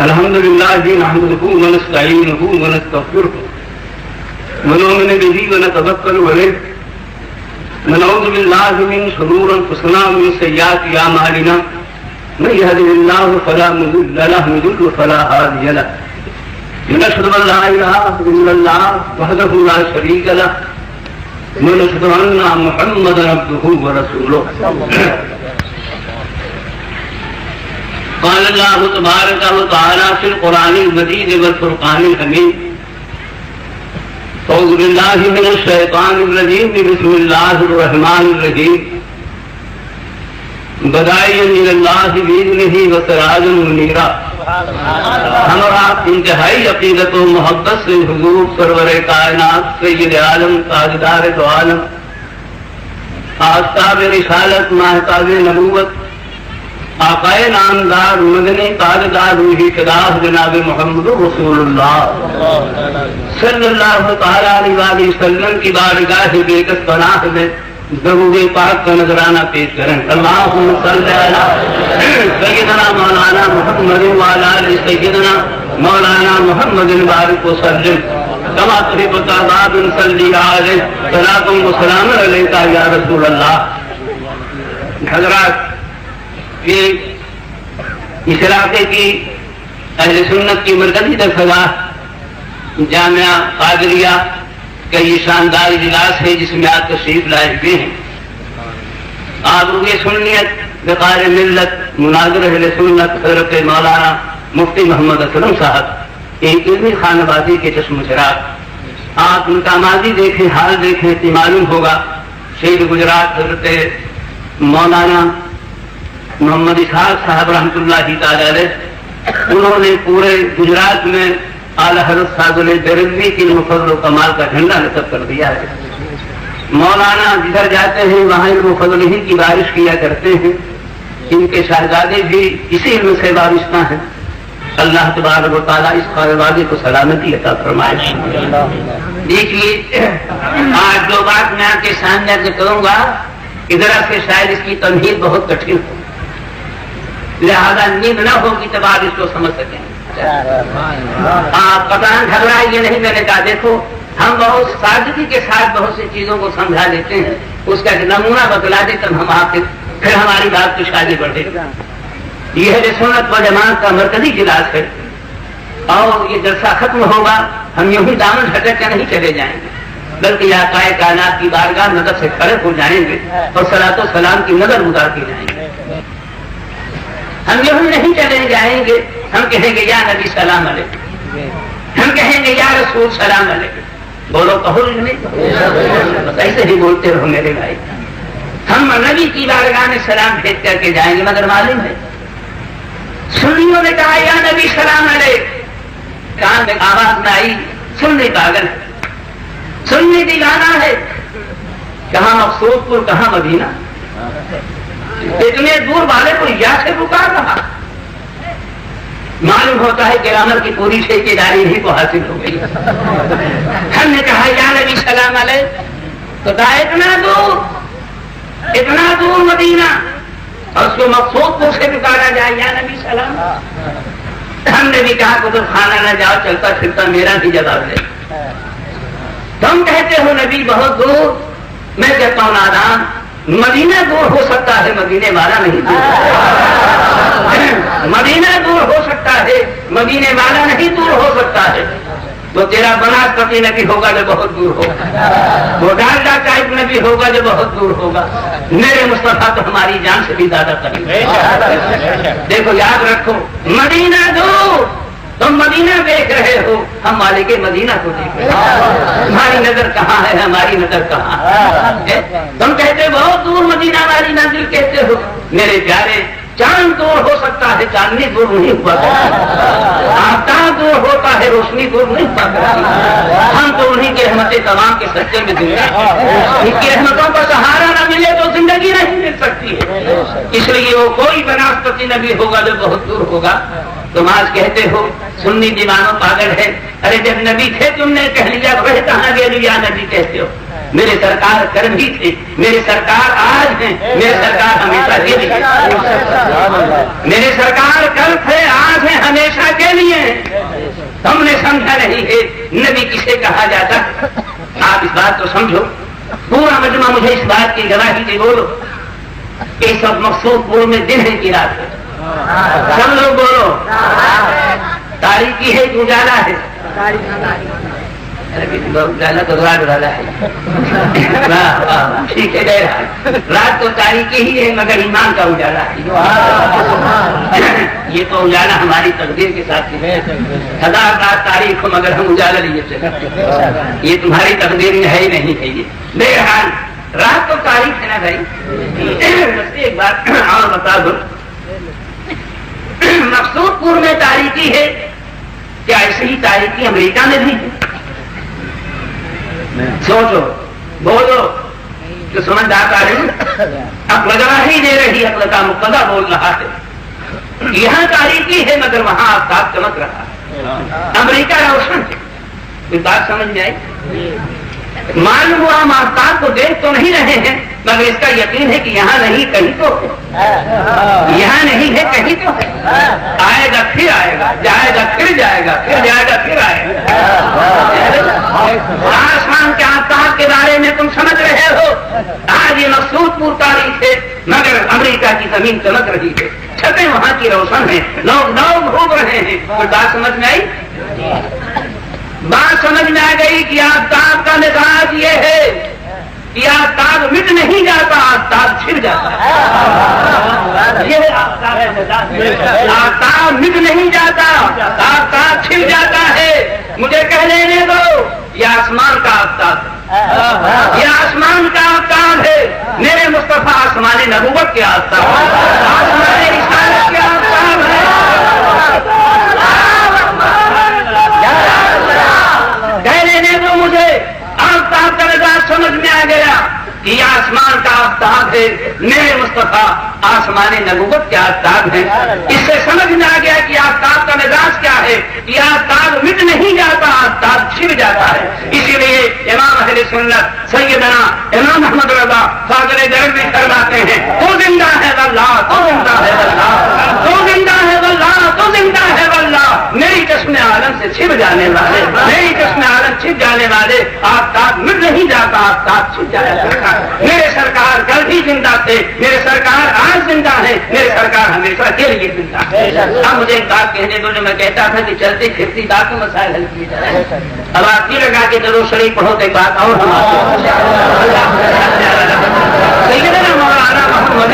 الحمد لله نحمده ونستعينه ونستغفره ونؤمن به ونتوكل عليه ونعوذ بالله من شرور انفسنا ومن سيئات اعمالنا من يهده الله فلا مضل له ومن يضلل فلا هادي له ونشهد ان لا اله الا الله وحده لا شريك له ونشهد ان محمدا عبده ورسوله. قال الله تبارك وتعالى في القرآن المجيد والفرقان الحميد أعوذ بالله من الشيطان الرجيم بسم الله الرحمن الرحيم بدائعا من الله بإذنه وسراجا منيرا. ہمارا انتہائی عقیدت و محبت سے حضور سرور کائنات سید عالم تاجدار دو عالم آفتاب رسالت ماہتاب نبوت آقائے نامدار مدنی تاجدار روحی خداف جناب محمد رسول اللہ صلی اللہ تعالی علیہ وآلہ وسلم کی بارگاہ بیکس پناہ میں درود پاک کا نذرانہ پیش کریں. اللہم صلی علی سیدنا مولانا محمد وعلی آل سیدنا مولانا محمد بارک وسلم کما تحب تعباد صلی علیہ صلاۃ و سلام علیک یا رسول اللہ. حضرات، یہ اس علاقے کی اہل سنت کی مرکزی درسگاہ جامعہ قادریہ کا یہ شاندار اجلاس ہے جس میں آپ تشریف لائے ہوئے ہیں. آپ روح سنیت وقار ملت مناظر اہل سنت حضرت مولانا مفتی محمد اسلم صاحب ایک علمی خانہ بازی کے چشم و چراغ. آپ ان کا ماضی دیکھیں، حال دیکھیں تو معلوم ہوگا شہید گجرات حضرت مولانا محمد اسحاق صاحب رحمۃ اللہ تعالی علیہ، انہوں نے پورے گجرات میں اعلیٰ حضرت سعد بریلوی کی فضل و کمال کا جھنڈا نصب کر دیا ہے. مولانا جدھر جاتے ہیں وہاں علم و فضل ہی کی بارش کیا کرتے ہیں. ان کے شہزادے بھی اسی علم سے وابستہ ہیں. اللہ تبارک و تعالیٰ اس خانوادے کو سلامتی عطا فرمائے. دیکھیے، آج جو بات میں آپ کے سامنے عرض کروں گا ادھر سے شاید اس کی تمہید بہت کٹھن ہو، لہذا نیند نہ ہوگی تب آپ اس کو سمجھ سکیں. آپ قطعاً گھبرائیے نہیں. میں نے کہا دیکھو، ہم بہت سادگی کے ساتھ بہت سی چیزوں کو سمجھا دیتے ہیں، اس کا نمونہ بتلا دے تب ہم آپ پھر ہماری بات کچھ آگے بڑھے. یہ ہے سنت و جماعت کا مرکزی اجلاس ہے اور یہ جلسہ ختم ہوگا ہم یوں ہی دامن ہٹک کر نہیں چلے جائیں گے، بلکہ آقائے کائنات کی بارگاہ نظر سے کھڑے ہو جائیں گے اور صلاۃ و سلام کی نظر گزار کے جائیں گے. ہم یوں نہیں چلے جائیں گے، ہم کہیں گے یا نبی سلام علیکم، ہم کہیں گے یا رسول سلام علیکم. بولو کہو نہیں، بس ایسے ہی بولتے رہو میرے بھائی. ہم نبی کی بارگاہ میں سلام بھیج کر کے جائیں گے، مگر معلوم ہے سنیوں نے کہا یا نبی سلام علیکم، کان میں آواز نہ آئی. سننی پاگل ہے، سننی دیوانہ ہے. کہاں مقصود پور، کہاں مدینہ، اتنے دور والے کو یا سے پکار رہا. معلوم ہوتا ہے کہ عمر کی پوری ٹھیکیداری ہی کو حاصل ہو گئی. ہم نے کہا یا نبی سلام علیہ، تو کہا اتنا دور مدینہ اور اس کو مقصود پور سے پکارا جائے یا نبی سلام. ہم نے بھی کہا کہ تم کھانا نہ جاؤ، چلتا پھرتا میرا بھی جواب دے. تم کہتے ہو نبی بہت دور، میں کہتا ہوں نادان، مدینہ دور ہو سکتا ہے، مدینے والا نہیں دور. مدینہ دور ہو سکتا ہے، مدینے والا نہیں دور ہو سکتا ہے. تو تیرا بناسپتی نبی ہوگا جو بہت دور ہوگا، وہ ڈالڈا ٹائپ نبی ہوگا جو بہت دور ہوگا. میرے مصطفیٰ تو ہماری جان سے بھی زیادہ قریب ہے. دیکھو یاد رکھو، مدینہ دور، تم مدینہ دیکھ رہے ہو، ہم مالک مدینہ کو دیکھ رہے ہیں. تمہاری نظر کہاں ہے، ہماری نظر کہاں ہے؟ تم کہتے بہت دور مدینہ والی منزل کہتے ہو. میرے پیارے، چاند دور ہو سکتا ہے، چاندنی دور نہیں ہوا کرتی. آفتاب دور ہوتا ہے، روشنی دور نہیں ہوا کرتی. ہم تو انہیں کی رحمتیں تمام کے سچے میں زندہ ہیں. ان کی رحمتوں کا سہارا نہ ملے تو زندگی نہیں مل سکتی ہے. اس لیے وہ کوئی بناسپتی نبی ہوگا جو بہت دور ہوگا. تم آج کہتے ہو سنی دیوانوں پاگل ہے. ارے جب نبی تھے تم نے کہہ لیا وہ کہاں گئے یا نبی کہتے ہو. میرے سرکار کر بھی تھے، میرے سرکار آج ہیں، میرے سرکار ہمیشہ کے لیے. میرے سرکار کل تھے، آج ہیں، ہمیشہ کے پوچھا نہیں ہے نبی کسے کہا جاتا. آپ اس بات کو سمجھو. پورا مجمع مجھے اس بات کی گواہی دے بولو کہ اس وقت مقصود پور میں دن ہے کہ رات ہے. سب لوگ بولو تاریخی ہے کہ اجالا ہے. اجالا تو رات ہے. ٹھیک ہے رات تو تاریخی ہی ہے مگر ایمان کا اجالا ہے. یہ تو اجالا ہماری تقدیر کے ساتھ ہے. 1000 رات تاریخ ہو مگر ہم اجالا لیے چلے. یہ تمہاری تقدیر میں ہے ہی نہیں ہے. یہ بہرحال رات تو تاریخ ہے نا بھائی. ایک بات اور بتا دو مقصود پور میں تاریخی ہے کیا ایسے ہی تاریخی امریکہ میں بھی ہے؟ سوچو بولو کہ سمجھدار عقل گواہی دے رہی عقل کا مقتضا بول رہا ہے. یہاں تاریخی ہے مگر وہاں آفتاب چمک رہا ہے. امریکہ روشن ہے. کوئی بات سمجھ میں آئی؟ معلوم ہوا ہم آفتاب کو دیکھ تو نہیں رہے ہیں مگر اس کا یقین ہے کہ یہاں نہیں کہیں تو ہے. یہاں نہیں ہے کہیں تو ہے. آئے گا پھر آئے گا, جائے گا پھر جائے گا, پھر جائے گا پھر آئے گا. آسمان کے آفتاب کے بارے میں تم سمجھ رہے ہو. آج یہ مقصود پور تاریخ ہے مگر امریکہ کی زمین چمک رہی ہے. چھتیں وہاں کی روشن ہیں. لوگ گھوم رہے ہیں. کوئی بات سمجھ میں آئی؟ بات سمجھ میں آ گئی کہ آفتاب کا مزاج یہ ہے کہ آفتاب مٹ نہیں جاتا, آفتاب چھڑ جاتا ہے. آفتاب مٹ نہیں جاتا, آفتاب چھڑ جاتا ہے. مجھے کہہ لینے دو یہ آسمان کا آفتاب ہے. یہ آسمان کا آفتاب ہے. میرے مصطفیٰ آسمان نبوت کے آفتاب ہے. آسمان رسالت کے آفتاب ہے. کہہ لینے دو مجھے آفتاب کا مزاج سمجھ میں آ گیا. یہ آسمان کا آفتاب ہے. میرے مصطفیٰ آسمان نبوت کے آفتاب ہیں. اس سے سمجھ میں آ گیا کہ آفتاب کا مزاج کیا ہے. یہ آفتاب مٹ نہیں جاتا, آفتاب چھڑ جاتا ہے. اسی لیے امام اہل سنت سیدنا امام احمد رضا فاضل درب میں فرماتے ہیں تو زندہ ہے واللہ, تو زندہ ہے واللہ, تو زندہ ہے واللہ, تو زندہ ہے واللہ. میری چشم عالم سے چھپ جانے والے, میری چشم عالم چھپ جانے والے, آفتاب مٹ نہیں جاتا, آفتاب چھپ جایا کرتا. میرے سرکار کل بھی زندہ تھے, میرے سرکار آج زندہ ہے, میرے سرکار ہمیشہ کے لیے زندہ ہے. اب مجھے ایک بات کہنے دو جو میں کہتا تھا کہ چلتی پھرتی بات کو مسائل حل کیے جائے. اب آپ کی لگا کے درود شریف پڑھو تو ایک بات اور سیدنا مولانا محمد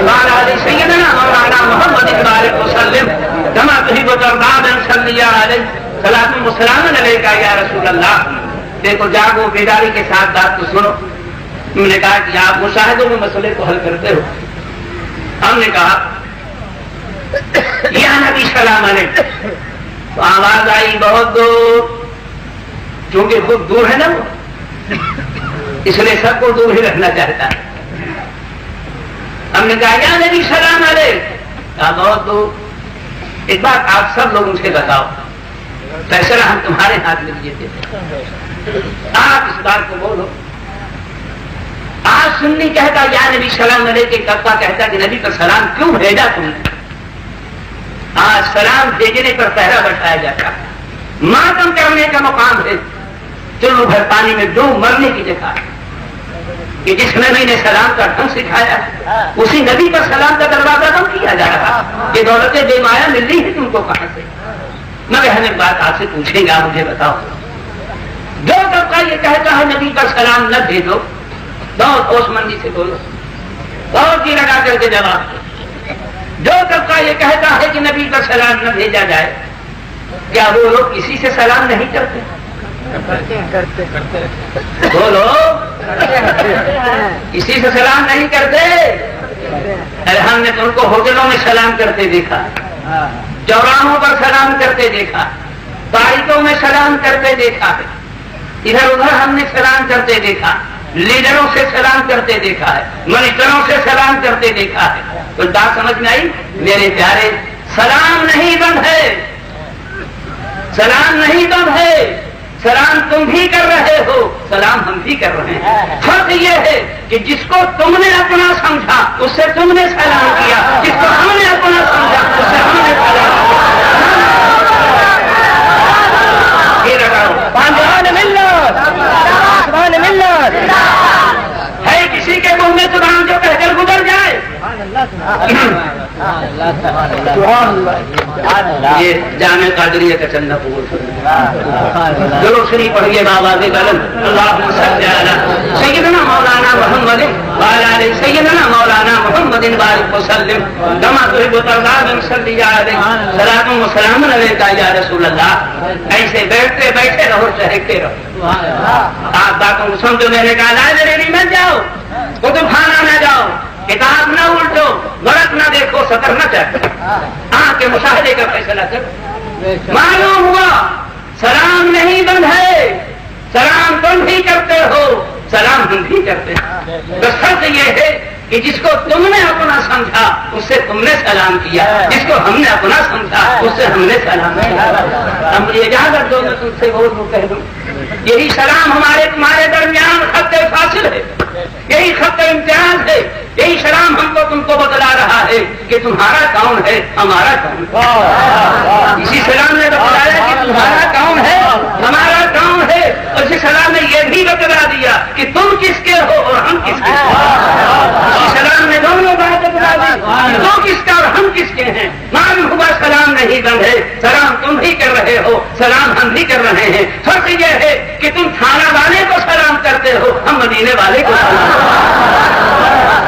وعلی سیدنا مولانا محمد بارک وسلم کما تحب وترضى صلی علیہ صلاۃ وسلام علیک یا رسول اللہ. دیکھو جاگو بیداری کے ساتھ بات کو سنو. ہم نے کہا کہ آپ مشاہدوں میں مسئلے کو حل کرتے ہو. ہم نے کہا یا نبی سلام علیکم, تو آواز آئی بہت دور, چونکہ خود دور ہے نا وہ, اس لیے سب کو دور ہی رکھنا چاہتا ہے. ہم نے کہا یا نبی سلام علیکم, کہا بہت دور. ایک بات آپ سب لوگ مجھے بتاؤ, فیصلہ ہم تمہارے ہاتھ میں دیے تھے, آپ اس بات کو بولو. آج سنی کہتا یا نبی سلام علیہ کے کفا کہتا کہ نبی پر سلام کیوں بھیجا تم نے. آج سلام بھیجنے پر پہرا بٹھایا جاتا ہے. ماتم کرنے کا مقام ہے. چلو بھر پانی میں ڈوب مرنے کی جگہ ہے کہ جس نبی نے سلام کا ڈھنگ سکھایا اسی نبی پر سلام کا دروازہ بند کیا جا رہا. یہ دولت بے مایا مل رہی ہے تم کو کہاں سے. مگر ہم ایک بات آپ سے پوچھیں گا, مجھے بتاؤ جو طبقہ یہ کہتا ہے نبی پر سلام نہ بھیجو, بہت ہوش مندی سے بولو, بہت جی لگا کر کے جواب دو. جو طبقہ یہ کہتا ہے کہ نبی پر سلام نہ بھیجا جائے, کیا وہ لوگ کسی سے سلام نہیں کرتے؟ بولو, کسی سے سلام نہیں کرتے. ارے ہم نے تم کو ہوٹلوں میں سلام کرتے دیکھا, چوراہوں پر سلام کرتے دیکھا, تاریخوں میں سلام کرتے دیکھا ہے, ادھر ادھر ہم نے سلام کرتے دیکھا, لیڈروں سے سلام کرتے دیکھا ہے, منسٹروں سے سلام کرتے دیکھا ہے. کوئی بات سمجھ میں آئی؟ میرے پیارے, سلام نہیں بند ہے, سلام نہیں بند ہے. سلام تم بھی کر رہے ہو, سلام ہم بھی کر رہے ہیں. فرق یہ ہے کہ جس کو تم نے اپنا سمجھا اس سے تم نے سلام کیا, جس کو ہم نے اپنا سمجھا اس سے ہم نے سلام کیا. یہ جامع قادریہ کا چندہ قبول ضرور شریف پڑھیے بابا کے قلم اللہم صلی علی سیدنا مولانا محمد وعلی آلہ سیدنا مولانا محمد بارک وسلم کما تحب وترضى صلی علیہ صلاۃ و سلام علیک یا رسول اللہ. ایسے بیٹھتے بیٹھے رہو چہکتے رہو. آپ باتوں کو سمجھو. میں نے کہا لائبریری میں جاؤ, کتب خانہ نہ جاؤ, کتاب نہ الٹو, ورق نہ دیکھو, سطر نہ چاہو, آنکھ کے مشاہدے کا فیصلہ کرو. معلوم ہوا سلام نہیں بند ہے, سلام تم بھی کرتے ہو, سلام ہم بھی کرتے ہیں. تو شرط یہ ہے کہ جس کو تم نے اپنا سمجھا اس سے تم نے سلام کیا, جس کو ہم نے اپنا سمجھا اس سے ہم نے سلام کیا. ہم یہ اجازت دو میں تم سے وہ کہہ دوں, یہی سلام ہمارے تمہارے درمیان خط فاصل ہے, یہی خط امتیاز ہے, یہی سلام ہم کو تم کو بتلا رہا ہے کہ تمہارا کون ہے ہمارا کون ہے. اسی سلام نے بتلایا کہ تمہارا کون ہے ہمارا کون ہے, اور اسی سلام نے یہ بھی بتلا دیا کہ تم کس کے ہو اور ہم کس کے. اسی سلام نے دونوں بات بتلا دی, تو کس کا اور ہم کس کے ہیں. معلوم ہوا سلام نہیں بند ہے, سلام تم بھی کر رہے ہو, سلام ہم بھی کر رہے ہیں. فرق یہ ہے کہ تم تھانہ والے کو سلام کرتے ہو, ہم مدینے والے کو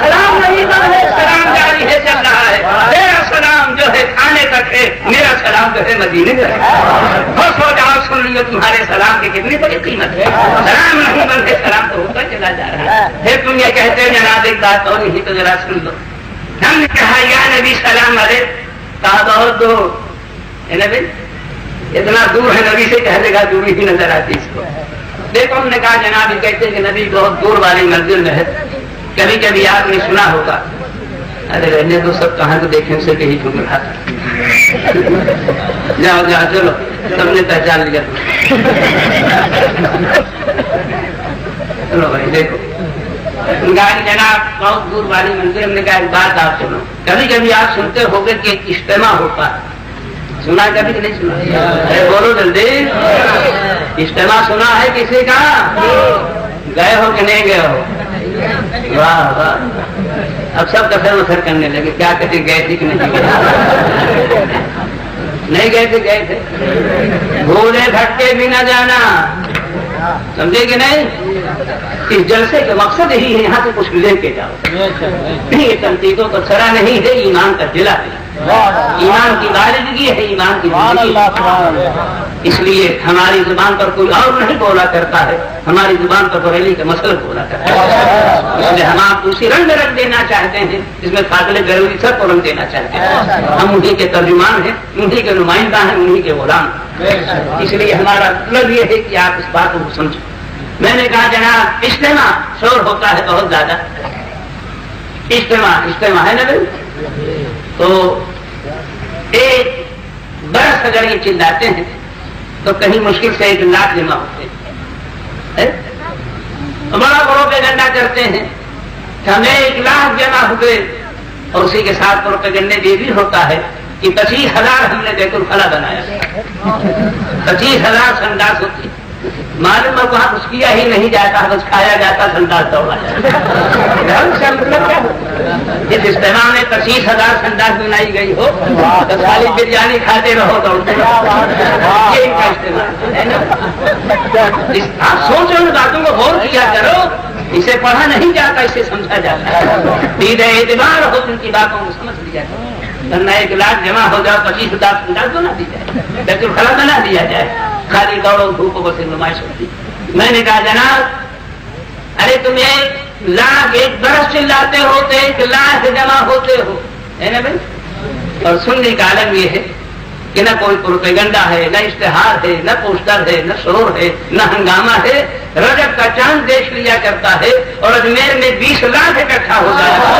سلام نہیں بند ہے, سلام جاری ہے, چل رہا ہے. میرا سلام جو ہے تھانے تک ہے, میرا سلام جو ہے مدینے تک ہے. خوش ہو جاؤ, سن لیو تمہارے سلام کی کتنی بڑی قیمت ہے. سلام نہیں بند ہے, سلام تو ہوتا چلا جا رہا ہے. پھر تم یہ کہتے ہیں جناب ایک بات اور نہیں تو ذرا سن لو. ہم نے کہا یا نبی سلام علیہ, کہا بہت دور ہے نبی, اتنا دور ہے نبی سے کہنے کا دوری ہی نظر آتی اس کو. دیکھو ہم نے کہا جناب یہ کہتے ہیں کہ نبی بہت دور والی منزل میں ہے. کبھی کبھی آپ نے سنا ہوگا, ارے رہنے تو سب کہاں کو دیکھیں سے کہیں چن رہا تھا. جاؤ جاؤ چلو, سب نے پہچان لیا. چلو بھائی دیکھو, جناب بہت دور والی منزل. ہم نے کہا ایک بات آپ سنو. کبھی کبھی آپ سنتے ہو گے کہ اجتماع ہوتا ہے, سنا کبھی کہ نہیں سنا؟ بولو جلدی. اجتماع سنا ہے کسی کا؟ گئے ہو کہ نہیں گئے ہو؟ واہ واہ, اب سب کثر وسر کرنے لگے, کیا کہتے گئے تھے کہ نہیں گئے؟ نہیں گئے تھے, گئے تھے. بھولے بھٹکے بھی نہ جانا, سمجھے کہ نہیں؟ اس جلسے کا مقصد یہی ہے یہاں سے کچھ لے کے جاؤ. یہ تنقیدوں کا سرا نہیں ہے, ایمان کا دلا ہے, ایمان کی بالغی ہے, ایمان کی زندگی. اس لیے ہماری زبان پر کوئی اور نہیں بولا کرتا ہے, ہماری زبان پر بریلی کا مسئلہ بولا کرتا ہے. اس لیے ہم آپ کو اسی رنگ میں رکھ دینا چاہتے ہیں جس میں فاضل ضروری سب کو رنگ دینا چاہتے ہیں. ہم انہیں کے ترجمان ہیں, انہیں کے نمائندہ ہیں, انہیں کے غلام. اس لیے ہمارا مطلب یہ ہے کہ آپ اس بات کو سمجھیں. میں نے کہا جناب اجتماع شور ہوتا ہے بہت زیادہ, اجتماع ہے نا بھائی. تو ایک برس اگر یہ چلاتے ہیں تو کہیں مشکل سے 1 لاکھ جمع ہوتے ہیں. بڑا پروپیگنڈا کرتے ہیں کہ ہمیں 1 لاکھ جمع ہوئے, اور اسی کے ساتھ پروپیگنڈے یہ بھی ہوتا ہے کہ 25,000 ہم نے بیت الخلا بنایا. 25,000 سنداس ہوتی. معلوم ہے وہاں کچھ کیا ہی نہیں جاتا, بس کھایا جاتا, سنداس دوڑا جاتا. جس اجتماع میں 25,000 سنداس بنائی گئی ہو تو خالی بریانی کھاتے رہو دوڑتے رہو. یہ ان کا اجتماع ہے نا. آپ سوچو ان باتوں کو غور کیا کرو, اسے پڑھا نہیں جاتا, اسے سمجھا جاتا ہے. عید اعتبار ہو ان کی باتوں کو سمجھ لیا جائے. ورنہ 1 لاکھ جمع ہو جاؤ, 25,000 سنداس بنا دی جائے, بیت الخلا بنا دیا جائے, خالی دوڑو دھوپوں کو نمائش ہوتی. میں نے کہا جناب ارے تم 1 لاکھ 1 برس چلاتے ہو تو 1 لاکھ جمع ہوتے ہو, ہے نا بھائی. اور سننے کا عالم یہ ہے کہ نہ کوئی پروپیگنڈا ہے, نہ اشتہار ہے, نہ پوسٹر ہے, نہ شور ہے, نہ ہنگامہ ہے. رجب کا چاند دیکھ لیا کرتا ہے اور اجمیر میں 20 لاکھ اکٹھا ہو جاتا ہے.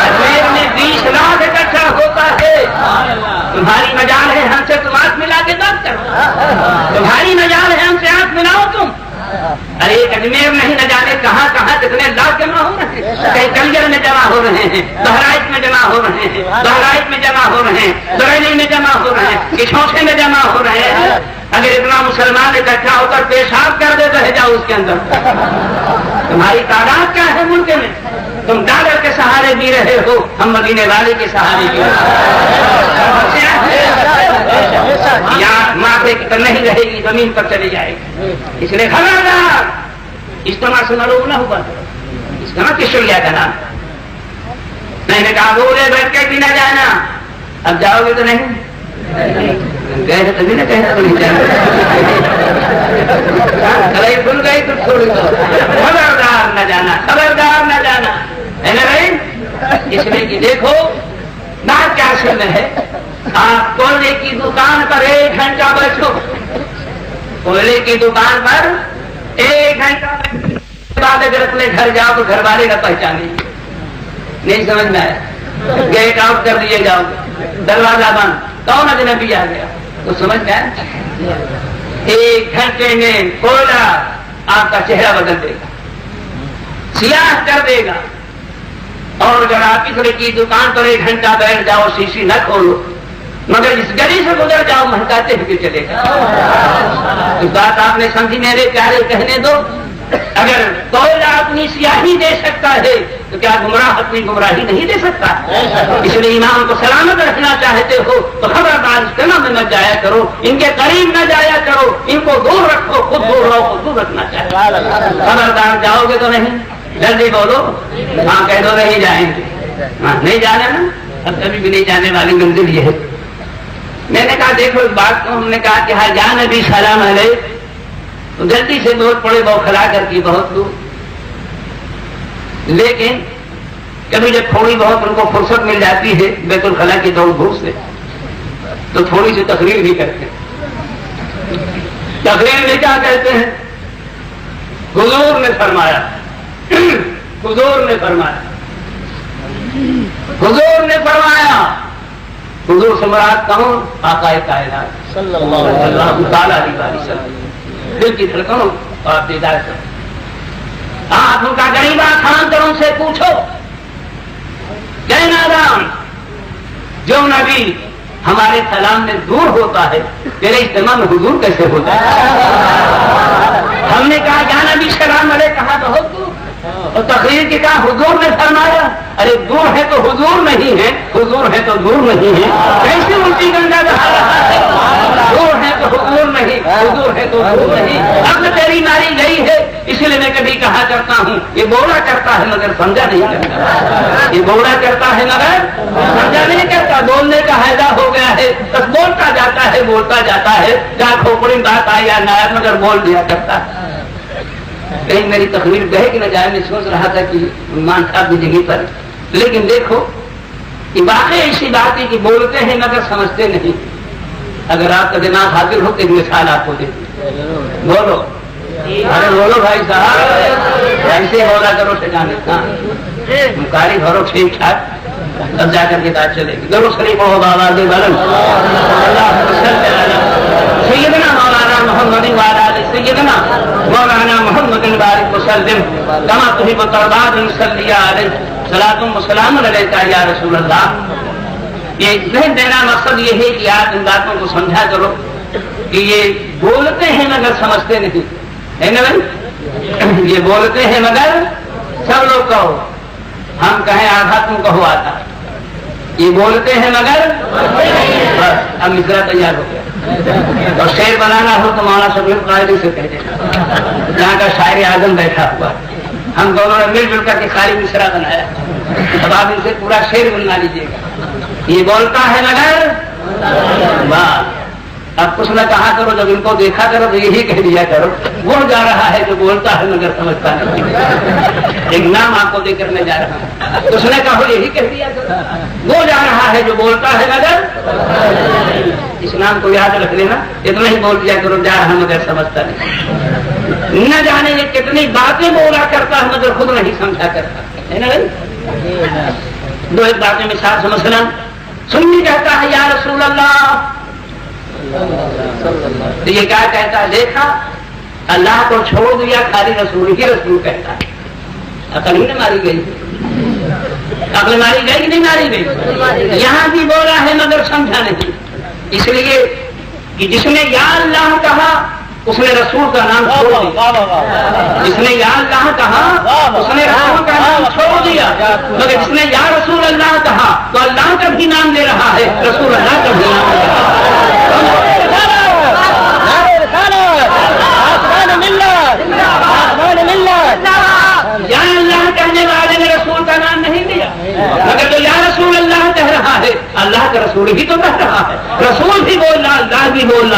اجمیر میں 20 لاکھ اکٹھا ہوتا ہے. تمہاری مجال ہے ہم سے تم آنکھ ملا کے بات کرو, تمہاری مجال ہے ہم سے آنکھ ملاؤ تم. ارے ایک اجمیر نہیں نہ جانے کہاں کہاں کتنے لاکھ جمع ہو رہے ہیں. کہیں کنجر میں جمع ہو رہے ہیں, بہرائچ میں جمع ہو رہے ہیں, بہرائچ میں جمع ہو رہے ہیں, بریلی میں جمع ہو رہے ہیں, کچھوچے میں جمع ہو رہے ہیں. اگر اتنا مسلمان اکٹھا ہو کر پیشاب کر دے تو ہے جاؤ اس کے اندر. تمہاری تعداد کیا ہے ملک میں؟ تم ڈالر کے سہارے بھی رہے ہو, ہم مدینے والے کے سہارے بھی رہے. پر نہیں رہے گی، زمین پر چلی جائے گی. اس لیے خبردار اجتماع سے معلوم نہ ہوا. اجتماع کس شریعہ کا نام؟ میں نے کہا بولے بیٹھ کے بھی نہ جانا. اب جاؤ گے تو نہیں گئے تھے تبھی نہ کہنا تو نہیں جانا. کڑائی کھل گئی تو چھوڑ دو. خبردار نہ جانا، خبردار نہ جانا، ہے نا بھائی؟ اس لیے کہ دیکھو بات کیا سن ہے. آپ کوئلے کی دکان پر 1 گھنٹہ بیٹھو، کوئلے کی دکان پر 1 گھنٹہ بعد اگر اپنے گھر جاؤ تو گھر والے نہ پہچانے. نہیں سمجھ میں آیا؟ گیٹ آؤٹ کر دیے جاؤ، دروازہ بند، کون اجنبی آ گیا تو سمجھ میں آیا؟ 1 گھنٹے میں کوئلہ آپ کا چہرہ بدل دے گا، سیاہ کر دے گا. اور اگر آپ کسی کی دکان پر 1 گھنٹہ بیٹھ جاؤ، شیشی نہ کھولو، مگر اس گلی سے گزر جاؤ، مہکاتے ہوئے چلے جاؤ. اس بات آپ نے سمجھی میرے پیارے؟ کہنے دو. اگر کوئلہ اپنی سیاہی دے سکتا ہے تو کیا گمراہ اپنی گمراہی نہیں دے سکتا؟ اس لیے ایمان کو سلامت رکھنا چاہتے ہو تو خبردار اس کلمہ میں مت جایا کرو، ان کے قریب نہ جایا کرو، ان کو دور رکھو، خود دور رہو، خود دور رکھنا چاہیے. خبردار جاؤ گے تو نہیں، جلدی بولو. ہاں کہہ دو نہیں جائیں گے. ہاں نہیں جانا نا، اب کبھی بھی نہیں جانے والی منزل یہ ہے. میں نے کہا دیکھو اس بات کو، ہم نے کہا کہ ہاں جا نبی سلام علیہ، تو جلدی سے بول پڑے بوکھلا کر کی بہت دور. لیکن کبھی جب تھوڑی بہت ان کو فرصت مل جاتی ہے بیت الخلا کی دوڑ دھوپ سے تو تھوڑی سی تقریر بھی کرتے ہیں. تقریر میں کیا کہتے ہیں؟ حضور نے فرمایا، حضور نے فرمایا، حضور نے فرمایا. حضور سے مراد کون؟ آقا کائنات صلی اللہ تعالیٰ علیہ وسلم. دل کی دھڑکنوں اور دیدار کرو. آپ ان کا غریبہ خان کروں سے پوچھو، کہ نادان جو نبی ہمارے سلام میں دور ہوتا ہے تیرے اجتماع میں حضور کیسے ہوتا ہے؟ ہم نے کہا یا نبی سلام علیہ، کہا بہت دور. اور تقریر کے کہا حضور نے فرمایا. ارے دور ہے تو حضور نہیں ہے، حضور ہے تو دور نہیں ہے. کیسے الٹی گنگا بہا رہا ہے؟ دور ہے تو حضور نہیں، حضور ہے تو دور نہیں. اب تیری ماری گئی ہے. اس لیے میں کبھی کہا کرتا ہوں یہ بولا کرتا ہے مگر سمجھا نہیں کرتا. یہ بولا کرتا ہے مگر سمجھا نہیں کرتا. بولنے کا حیدہ ہو گیا ہے، بس بولتا جاتا ہے، بولتا جاتا ہے. جہاں کھوپڑی بات آئی یا نہ مگر بول دیا کرتا ہے. کہیں میری تقریر گئے کہ نہ جائے، میں سوچ رہا تھا کہ مان صاحب کی جگہ پر. لیکن دیکھو یہ واقعی ایسی بات ہے کہ بولتے ہیں مگر سمجھتے نہیں. اگر آپ کا دماغ حاضر ہو تو ایک مثال آپ کو دے. بولو، ارے بولو بھائی صاحب، ایسے بولا کرو ٹھکانے. ہاں مکاری بھرو ٹھیک ٹھاک، تب جا کر کے بات چلے گی. درود شریف ہو بابا دے بلن سیدنا مولانا محمد وعلی سیدنا مولانا محمد بارک وسلم کما تحب ترضى صلی علیہ صلاۃ و سلام علیک یا رسول اللہ. یہ ذہن دینا مقصد یہ ہے کہ آپ ان باتوں کو سمجھا کرو کہ یہ بولتے ہیں مگر سمجھتے نہیں، ہے نا بھائی؟ یہ بولتے ہیں مگر سب لوگ کہو، ہم کہیں آدھا تم کہو آدھا. یہ بولتے ہیں مگر بس اب مصرع تیار ہو گیا. اور شعر بنانا ہو تو مولانا شفیع قائدی سے کہہ دینا، جہاں کا شاعر اعظم بیٹھا ہوا. ہم دونوں نے مل جل کر کے خالی مصرع بنایا. اب آپ ان سے پورا شعر بنوا لیجیے گا. یہ بولتا ہے مگر بس. اب کچھ نہ کہا کرو، جب ان کو دیکھا کرو تو یہی کہہ دیا کرو وہ جا رہا ہے جو بولتا ہے مگر سمجھتا نہیں. ایک نام آپ کو دے کر میں جا رہا ہوں، اس نے کہا یہی کہہ دیا کرو وہ جا رہا ہے جو بولتا ہے مگر. اس نام کو یاد رکھ لینا. اتنا ہی بول دیا کرو جا رہا مگر سمجھتا نہیں. نہ جانے یہ کتنی باتیں بولا کرتا ہے مگر خود نہیں سمجھا کرتا، ہے نا بھائی؟ دو ایک باتیں مثال سے، مثلا سنی کہتا ہے یا رسول اللہ، تو یہ کیا کہتا ہے؟ دیکھا اللہ کو چھوڑ دیا، خالی رسول ہی رسول کہتا ہے. عقل ہی نہ ماری گئی، عقل ماری گئی کہ نہیں ماری گئی؟ یہاں بھی بولا ہے مگر سمجھا نہیں. اس لیے کہ جس نے یا اللہ کہا اس نے رسول کا نام چھوڑ دیا. جس نے یا اللہ کہا اس نے رسول کا نام چھوڑ دیا. مگر جس نے یا رسول اللہ کہا تو اللہ کا بھی نام لے رہا ہے، رسول اللہ کا بھی نام لے رہا ہے.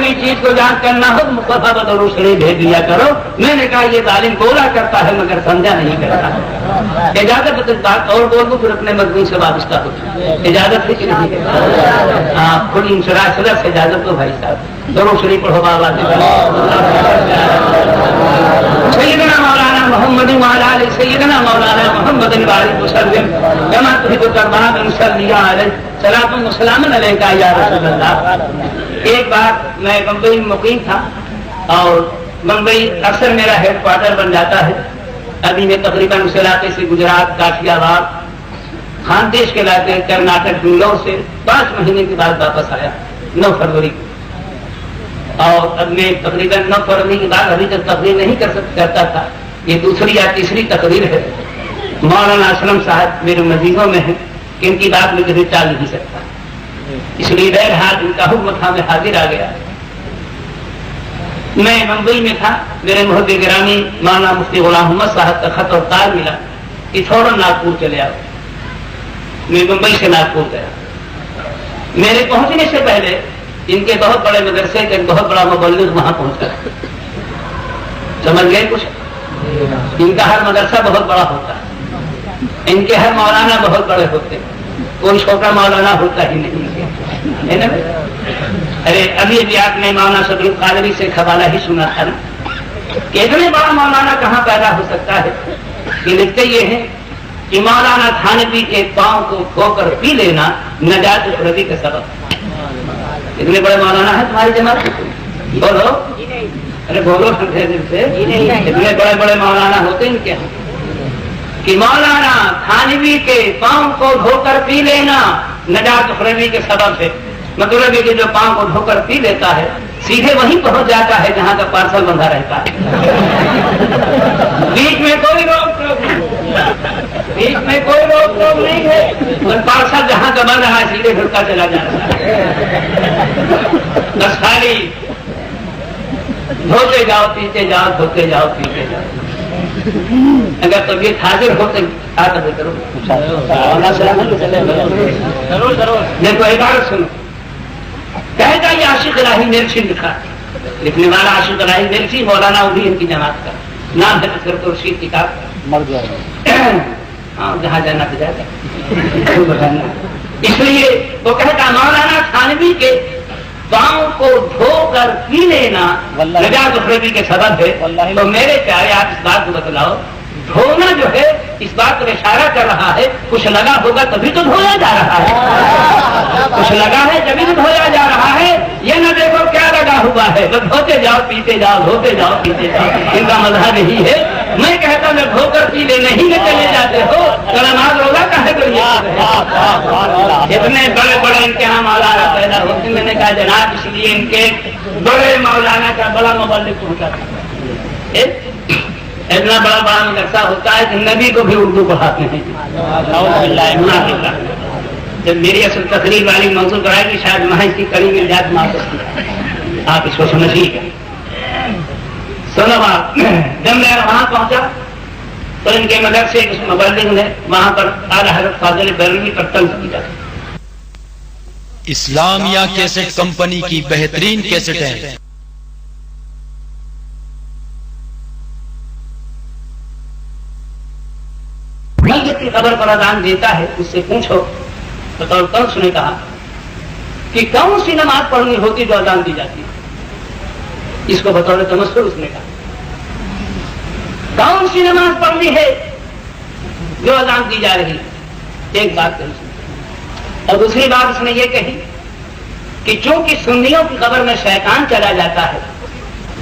ہوئی چیز کو جانچ کرنا ہو تو مصطفیٰ بدر شریف بھیج دیا کرو. میں نے کہا یہ ظالم بولا کرتا ہے مگر سمجھا نہیں کرتا. اجازت بات اور بول دوں پھر اپنے مضمون سے وابستہ ہو. اجازت ہے کہ نہیں؟ ہاں کھلی انشراح صدر سے اجازت دو بھائی صاحب. درود شریف پڑھو بابا. سیدنا مولانا محمد وعلی آلہ سیدنا مولانا محمد وبارک وسلم كما تحب ترضى نصلي عليه صلاۃ و سلام علیک یا رسول اللہ. ایک بار میں بمبئی میں مقیم تھا اور بمبئی اکثر میرا ہیڈ کوارٹر بن جاتا ہے. ابھی میں تقریباً اس علاقے سے گجرات کاٹیا آباد خاندیش کے علاقے کرناٹک بنگلور سے 5 مہینے کے بعد واپس آیا 9 فروری کو. اور اب میں تقریباً 9 فروری کے بعد ابھی تک تقریر نہیں کرتا تھا. یہ دوسری یا تیسری تقریر ہے. مولانا اسلم صاحب میرے مزیدوں میں ہیں کہ ان کی بات میں کبھی ٹال نہیں سکتا, اس لیے بہرحال ان کا حکم تھا میں حاضر آ گیا. میں ممبئی میں تھا, میرے محب گرامی مولانا مفتی غلام محمد صاحب کا خط اور تار ملا کہ فوراً ناگپور چلے آؤ. میں ممبئی سے ناگپور گیا. میرے پہنچنے سے پہلے ان کے بہت بڑے مدرسے کا ایک بہت بڑا مبلغ وہاں پہنچا. سمجھ گئے کچھ؟ ان کا ہر مدرسہ بہت بڑا ہوتا ہے, ان کے ہر مولانا بہت بڑے ہوتے ہیں, کوئی چھوٹا مولانا ہوتا ہی نہیں ہے نا. ارے ابھی آپ نے مولانا صدر القادری سے حوالہ ہی سنا تھا نا کہ اتنے بڑا مولانا کہاں پیدا ہو سکتا ہے. یہ لکھتے یہ ہیں کہ مولانا تھانوی کے پاؤں کو کھو کر پی لینا نجات اخروی کا سبب. اتنے بڑے مولانا ہیں تمہاری جماعت, بولو ارے بولو سے. اتنے بڑے بڑے مولانا ہوتے ہیں کیا کہ مولانا تھانوی کے پاؤں کو دھو کر پی لینا نجات اخروی کے سبب ہے. مطلب ہے کہ جو پاؤں کو دھو کر پی لیتا ہے سیدھے وہیں پہنچ جاتا ہے جہاں کا پارسل بندھا رہتا ہے. بیچ میں کوئی روک ٹوک نہیں ہے. پارسل جہاں کا بن رہا ہے سیدھے ڈھلتا چلا جا رہا ہے. بس خالی دھوتے جاؤ پیتے جاؤ, دھوتے جاؤ پیتے جاؤ. اگر طبیعت حاضر ہو تو کرو. دیکھو عبارت سنو. کہتا یہ عاشق الہی میرچی لکھا, لکھنے والا عاشق الہی میرچی مولانا بھی ان کی جماعت کا نام ہے. تذکرۃ الرشید کتاب ہاں جہاں جانا تو جاتا. اس لیے وہ کہتا مولانا تھانوی کے پاؤں کو دھو کر پی لینا نجات اخروی کے سبب ہے. تو میرے پیارے آپ اس بات کو بتلاؤ, دھونا جو ہے اس بات پر اشارہ کر رہا ہے کچھ لگا ہوگا تبھی تو دھویا جا رہا ہے. کچھ لگا ہے تبھی تو دھویا جا رہا ہے. یہ نہ دیکھو کیا لگا ہوا ہے, بس دھوتے جاؤ پیتے جاؤ, دھوتے جاؤ پیتے جاؤ. ان کا مذہب یہی ہے. میں کہتا میں دھو کر پی لے نہیں میں چلے جاتے ہو تو نماز روزہ کہے کر. اتنے بڑے بڑے ان کے یہاں مولانا پیدا ہوتے. میں نے کہا جناب اس لیے ان کے بڑے مولانا کا بڑا مبلغ پہنچا تھا. اتنا بڑا بڑا مدرسہ ہوتا ہے کہ نبی کو بھی اردو پڑھاتے ہیں. جب میری اصل تقریر والی منظور کرائے گی شاید وہاں اس کی کڑی مل جائے تو آپ اس کو سمجھیے گا. سنو آپ, جب میں وہاں پہنچا تو ان کے مدرسے اس مبلغ نے وہاں پر اعلیٰ حضرت فاضل بریلوی پر طنز کیا. اسلامیہ کیسٹ کمپنی کی بہترین کیسٹیں کی خبر پر اذان دیتا ہے, اس سے پوچھو بطور طنز نے کہا کہ کون سی نماز پڑھنی ہوتی جو اذان دی جاتی ہے. اس کو بطور تمسخر اس نے کہا کون سی نماز پڑھنی ہے جو اذان دی جا رہی. ایک بات کہی اور دوسری بات اس نے یہ کہی کہ چونکہ سنیوں کی قبر میں شیطان چلا جاتا ہے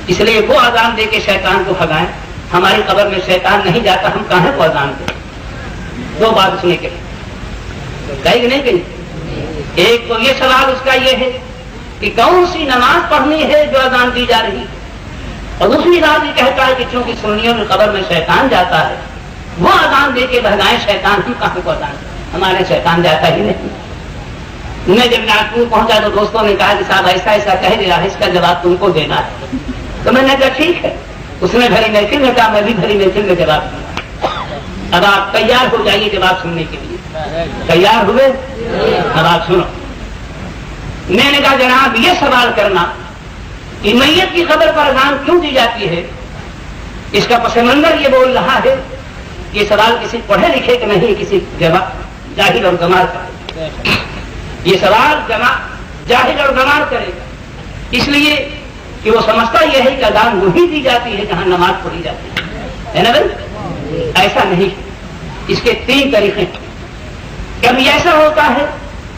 اس لیے وہ اذان دے کے شیطان کو بھگائیں. ہماری قبر میں شیطان نہیں جاتا, ہم کہاں کو اذان دیں. دو بات اس نے کہی کہ نہیں کہی. ایک تو یہ سوال اس کا یہ ہے کہ کون سی نماز پڑھنی ہے جو اذان دی جا رہی, اور دوسری بات یہ کہتا ہے کہ چونکہ سنیوں کی قبر میں شیطان جاتا ہے وہ اذان دے کے بہلائیں شیطان, ہم کہاں کو اذان دیں, ہمارے شیطان جاتا ہی نہیں. میں جب ناگپور پہنچا تو دوستوں نے کہا کہ صاحب ایسا ایسا کہہ دیا ہے, اس کا جواب تم کو دینا ہے. تو میں نے کہا ٹھیک ہے. اس نے بھری محفل میں کہا, میں بھی بھری محفل میں جواب دوں. اب آپ تیار ہو جائیے جواب سننے کے لیے. تیار ہوئے؟ اب آپ سنو. میں نے کہا جناب یہ سوال کرنا کہ میت کی قبر پر اذان کیوں دی جاتی ہے؟ اس کا پس منظر یہ بول رہا ہے. یہ سوال کسی پڑھے لکھے کا نہیں، کسی جاہل اور گمار کا. یہ سوال جاہل اور گمار کرے گا، اس لیے کہ وہ سمجھتا یہ ہے کہ اذان وہی دی جاتی ہے جہاں نماز پڑھی جاتی ہے نا بھائی؟ ایسا نہیں. اس کے 3 طریقے. کبھی ایسا ہوتا ہے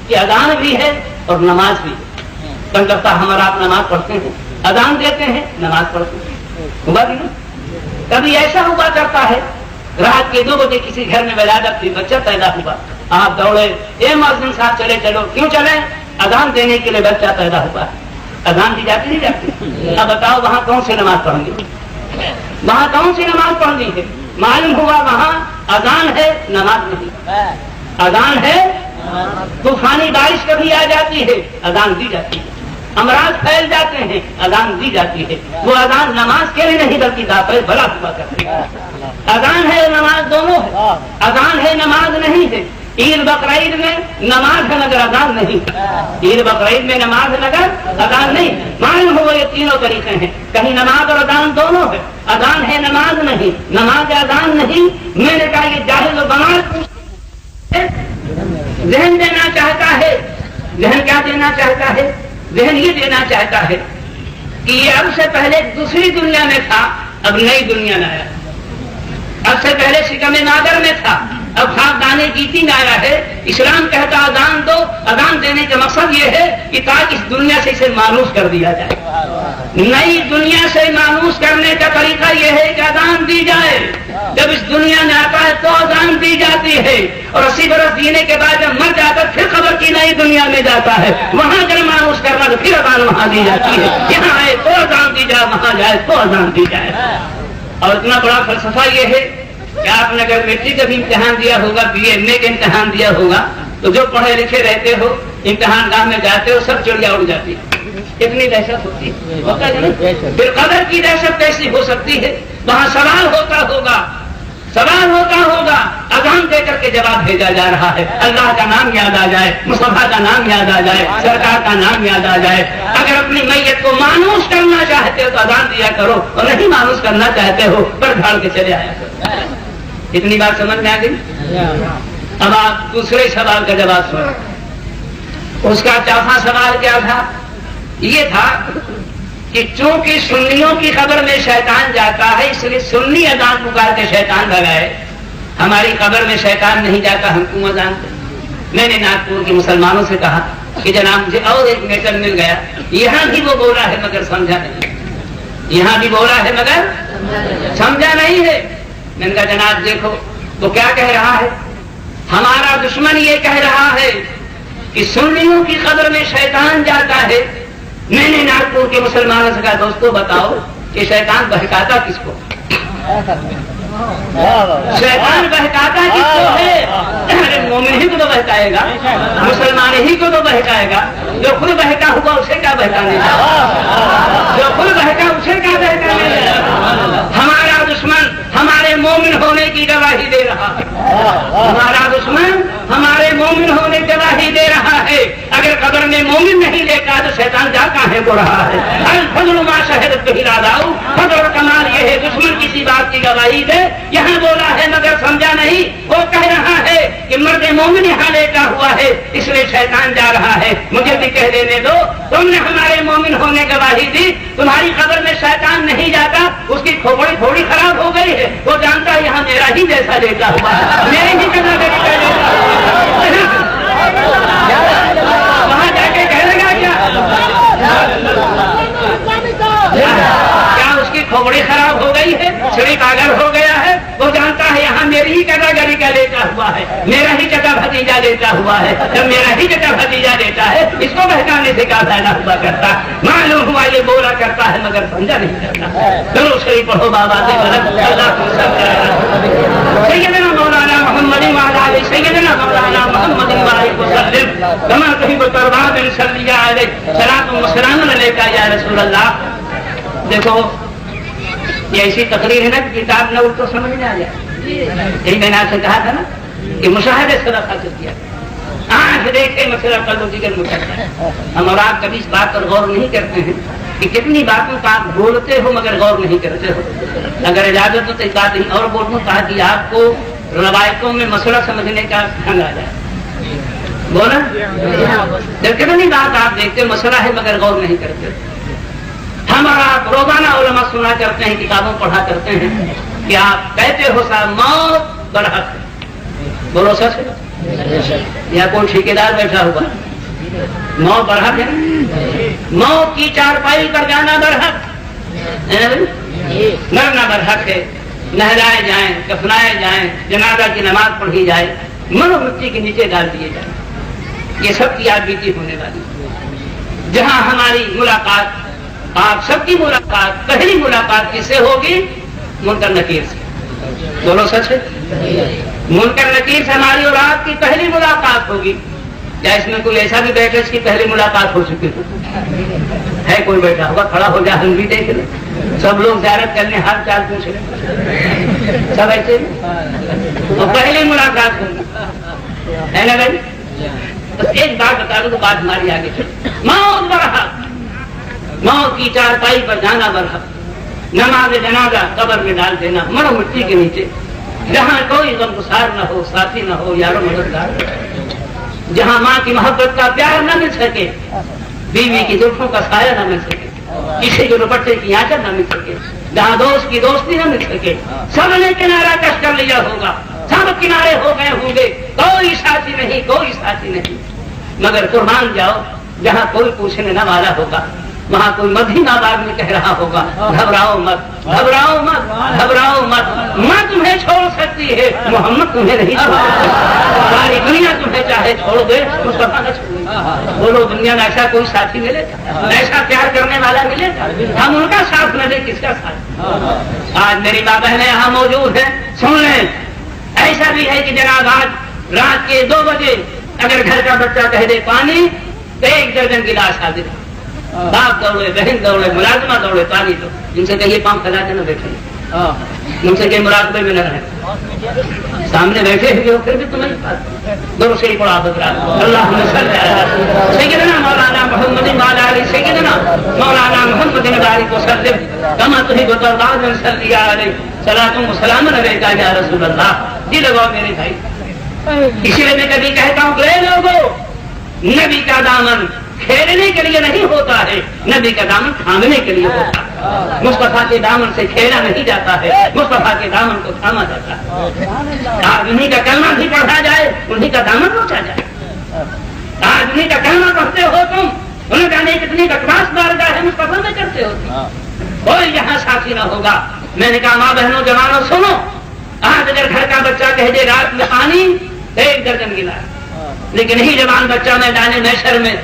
کہ اذان بھی ہے اور نماز بھی ہے. کم کرتا ہمارا آپ نماز پڑھتے ہیں، اذان دیتے ہیں، نماز پڑھتے ہیں. ہوا بھی نا؟ کبھی ایسا ہوا کرتا ہے رات کے 2 بجے کسی گھر میں ولادت تھی، بچہ پیدا ہوا، آپ دوڑے، اے مؤذن صاحب چلے چلو. کیوں چلے؟ اذان دینے کے لیے بچہ پیدا ہوا. اذان دی جاتی نہیں جاتی؟ اب بتاؤ وہاں کون سی نماز پڑھیں گے؟ وہاں کون سی نماز پڑھنی ہے؟ معلوم ہوا وہاں اذان ہے، نماز نہیں. اذان ہے، طوفانی بارش کبھی آ جاتی ہے، اذان دی جاتی ہے. امراض پھیل جاتے ہیں، اذان دی جاتی ہے. وہ اذان نماز کے لیے نہیں بلکہ دافع بھلا ہوا کرتی ہے. اذان ہے، نماز دونوں ہے. اذان ہے، نماز نہیں ہے. عید بقرعید میں نماز ہے مگر اذان نہیں. عید بقرعید میں نماز ہے مگر اذان نہیں. معلوم ہو یہ 3 طریقے ہیں. کہیں نماز اور اذان دونوں ہے. اذان ہے، نماز نہیں. نماز اذان نہیں. میں نے کہا یہ جاہل و گمار ذہن دینا چاہتا ہے. ذہن کیا دینا چاہتا ہے؟ ذہن یہ دینا چاہتا ہے کہ یہ اب سے پہلے دوسری دنیا میں تھا، اب نئی دنیا میں آیا. اب سے پہلے شکم نادر میں تھا، اب خاک دانے گیتی میں آیا ہے. اسلام کہتا اذان دو. اذان دینے کا مقصد یہ ہے کہ تاکہ اس دنیا سے اسے مانوس کر دیا جائے. نئی دنیا سے مانوس کرنے کا طریقہ یہ ہے کہ اذان دی جائے. جب اس دنیا میں آتا ہے تو اذان دی جاتی ہے، اور 80 برس جینے کے بعد جب مر جاتا پھر قبر کی نئی دنیا میں جاتا ہے. وہاں اگر مانوس کرنا تو پھر اذان وہاں دی جاتی ہے. یہاں آئے تو اذان دی جائے، وہاں جائے تو اذان دی جائے. اور اتنا بڑا فلسفہ یہ ہے کہ آپ نے اگر میٹرک کا بھی امتحان دیا ہوگا، BA MA کا امتحان دیا ہوگا، تو جو پڑھے لکھے رہتے ہو امتحان گاہ میں جاتے ہو سب چڑیا اڑ جاتی ہے. کتنی دہشت ہوتی ہے. پھر قبر کی دہشت کیسی ہو سکتی ہے؟ وہاں سوال ہوتا ہوگا. اذان دے کر کے جواب بھیجا جا رہا ہے. اللہ کا نام یاد آ جائے، مصطفیٰ کا نام یاد آ جائے، سرکار کا نام یاد آ جائے. اگر اپنی میت کو مانوس کرنا چاہتے ہو تو اذان دیا کرو، اور نہیں مانوس کرنا چاہتے ہو پر جھاڑ کے چلے آیا کرو. اتنی بات سمجھ میں آ گئی؟ اب آپ دوسرے سوال کا جواب سنو. اس کا چوتھا سوال کیا تھا؟ یہ تھا کہ چونکہ سنیوں کی قبر میں شیطان جاتا ہے اس لیے سنی اذان پکار کے شیطان بھگائے. ہماری قبر میں شیطان نہیں جاتا، ہم کیوں اذان دیں؟ میں نے ناگپور کے مسلمانوں سے کہا کہ جناب مجھے اور ایک میٹر مل گیا، یہاں بھی وہ بولا ہے مگر سمجھا نہیں. یہاں بھی بولا ہے مگر سمجھا نہیں ہے. میں نے کہا جناب دیکھو تو کیا کہہ رہا ہے؟ ہمارا دشمن یہ کہہ رہا ہے کہ سنیوں کی قبر میں شیطان جاتا ہے. میں نے ناگپور کے مسلمانوں سے کہا دوستو بتاؤ کہ شیطان بہکاتا کس کو؟ شیطان بہکاتا کس کو ہے؟ مومن ہی کو تو بہکائے گا، مسلمان ہی کو تو بہکائے گا. جو خود بہکا ہوا اسے کیا بہکانے گا؟ جو خود بہکا اسے کیا بہکانے گا؟ ہمارا دشمن ہمارے مومن ہونے کی گواہی دے رہا ہے. ہمارا دشمن ہمارے مومن ہونے کی گواہی دے رہا ہے. اگر قبر میں مومن نہیں دیکھا تو شیطان جا کہاں کو رہا ہے. الفضل ما شہدت بہ الاعداء. فضل اور کمال یہ ہے دشمن کسی بات کی گواہی دے. یہاں بولا ہے مگر سمجھا نہیں. وہ کہہ رہا ہے کہ مرد مومن یہاں لیٹا ہوا ہے اس لیے شیطان جا رہا ہے. مجھے بھی کہہ دینے دو، تم نے ہمارے مومن ہونے گواہی دی، تمہاری قبر میں شیطان نہیں جاتا، اس کی کھوپڑی تھوڑی خراب ہو گئی ہے. وہ جانتا ہے یہاں میرا ہی جیسا لیٹا ہوا ہے، میری ہی جگہ وہاں جا کے کہے گا کیا اس کی کھوپڑی خراب ہو گئی ہے، چھڑی پاگل ہو گیا ہے؟ وہ جانتا ہے یہاں میری ہی کیٹاگری کا لیتا ہوا ہے، میرا ہی چچا بھتیجا لیتا ہوا ہے. جب میرا ہی چچا بھتیجا لیتا ہے اس کو بہکانے سے کیا فائدہ ہوا کرتا؟ معلوم ہوا یہ بولا کرتا ہے مگر سمجھا نہیں کرتا. چلو شریف پڑھو بابا سے سیدنا مولانا محمد وعلی آلہ سیدنا مولانا محمد وعلیہ وسلم کما تحب ترضى بن صلی علیہ صلاۃ و سلام علیک یا رسول اللہ. دیکھو یہ ایسی تقریر ہے نا کہ کتاب نہ اٹھ تو سمجھ میں آ جائے. یہی میں نے آپ سے کہا تھا نا کہ مشاہدے صدقہ سے کیا، آنکھ دیکھ کے مسئلہ کر لو جگر مٹھتا ہے. ہم اور آپ کبھی اس بات پر غور نہیں کرتے ہیں کہ کتنی باتوں کا آپ بولتے ہو مگر غور نہیں کرتے ہو. اگر اجازت ہو تو ایک بات اور بولوں تاکہ آپ کو روایتوں میں مسئلہ سمجھنے کا ڈھنگ آ جائے. بولا جب کتنی بات آپ دیکھتے مسئلہ ہے مگر غور نہیں کرتے. ہمارا آپ روزانہ علماء سنا کرتے ہیں, کتابوں پڑھا کرتے ہیں کہ آپ کہتے ہو صاحب موت برحق ہے. بولو سچ ہے یا کوئی ٹھیکیدار بیٹھا ہوا؟ موت برحق ہے. موت کی چارپائی پر جانا برحق, مرنا برحق ہے. نہلائے جائیں, کفنائے جائیں, جنازہ کی نماز پڑھی جائے, منو مٹی کے نیچے ڈال دیے جائیں, یہ سب کی یاد بیتی ہونے والی. جہاں ہماری ملاقات, آپ سب کی ملاقات, پہلی ملاقات کس سے ہوگی؟ منکر نکیر سے. بولو سچ ہے. منکر نکیر سے ہماری اور آپ کی پہلی ملاقات ہوگی. کیا اس میں کوئی ایسا بھی بیٹھا اس کی پہلی ملاقات ہو چکی ہے؟ کوئی بیٹھا ہوگا, کھڑا ہو جائے, ہم بھی دیکھ لیں. سب لوگ زیارت کرنے حال چال پوچھ لیں, سب ایسے تو پہلی ملاقات ہوگی, ہے نا بھائی؟ ایک بات بتا دوں تو بات ہماری آگے چلے. موت برحق, موت کی چارپائی پر جانا برحق. نماز جنازہ قبر میں ڈال دینا, مرو مٹی کے نیچے, جہاں کوئی غمگسار نہ ہو, ساتھی نہ ہو, یارو مددگار. جہاں ماں کی محبت کا پیار نہ مل سکے, بیوی کی زلفوں کا سایہ نہ مل سکے, کسی کے دوپٹے کی آنچل نہ مل سکے, جہاں دوست کی دوستی نہ مل سکے. سب نے کنارہ کش کر لیا ہوگا, سب کنارے ہو گئے ہوں گے, کوئی ساتھی نہیں, کوئی ساتھی نہیں. مگر قربان جاؤ, جہاں کوئی پوچھنے نہ والا ہوگا, وہاں کوئی مدھی آباد میں کہہ رہا ہوگا گھبراؤ مت, گھبراؤ مت, گھبراؤ مت, ماں تمہیں چھوڑ سکتی ہے, محمد تمہیں نہیں چھوڑ سکتا. ساری دنیا تمہیں چاہے چھوڑ دے, مصطفیٰ نہ چھوڑے. بولو دنیا میں ایسا کوئی ساتھی ملے, ایسا پیار کرنے والا ملے, ہم ان کا ساتھ نہ دیں, کس کا ساتھ؟ آج میری ماں بہنیں یہاں موجود ہیں, سن لیں. ایسا بھی ہے کہ جناب آج رات کے 2 بجے اگر گھر کا بچہ کہہ دے پانی تو 1 درجن گلاس حاضر. باپ دوڑے, بہن دوڑے, ملازمہ دوڑے, پانی دو. جن سے کہیے پاؤں پھیلا کے نہ بیٹھے, ان سے کہیں مراقبے میں نہ رہے, سامنے بیٹھے ہوئے ہو پھر بھی تمہیں دور سے ہی پڑا بدرا. اللہ سیدنا مولانا محمد والا سیدنا مولانا محمد بارک وسلم کما تحب وترضى صلی علیہ صلاۃ و سلام علیک یا رسول اللہ. جی لگاؤ میرے بھائی, اس لیے میں کبھی کہتا ہوں کہ لوگوں, نبی کا دامن کھیلنے کے لیے نہیں ہوتا ہے, نبی کا دامن تھامنے کے لیے ہوتا ہے. مصطفیٰ کے دامن سے کھیلا نہیں جاتا ہے, مصطفیٰ کے دامن کو تھاما جاتا ہے. آج انہیں کا کلمہ بھی پڑھا جائے, انہیں کا دامن پہنچا جائے. آج انہیں کا کلمہ پڑھتے ہو تم, انہیں جانے کتنی بکواس بارگاہ ہے مصطفیٰ میں کرتے ہو تم. کوئی یہاں ساتھی نہ ہوگا. میں نے کہا ماں بہنوں جوانوں سنو, آج اگر گھر کا بچہ کہہ دے رات میں پانی 1 درجن گلاس, لیکن یہی جوان بچہ میں دانے میشر میں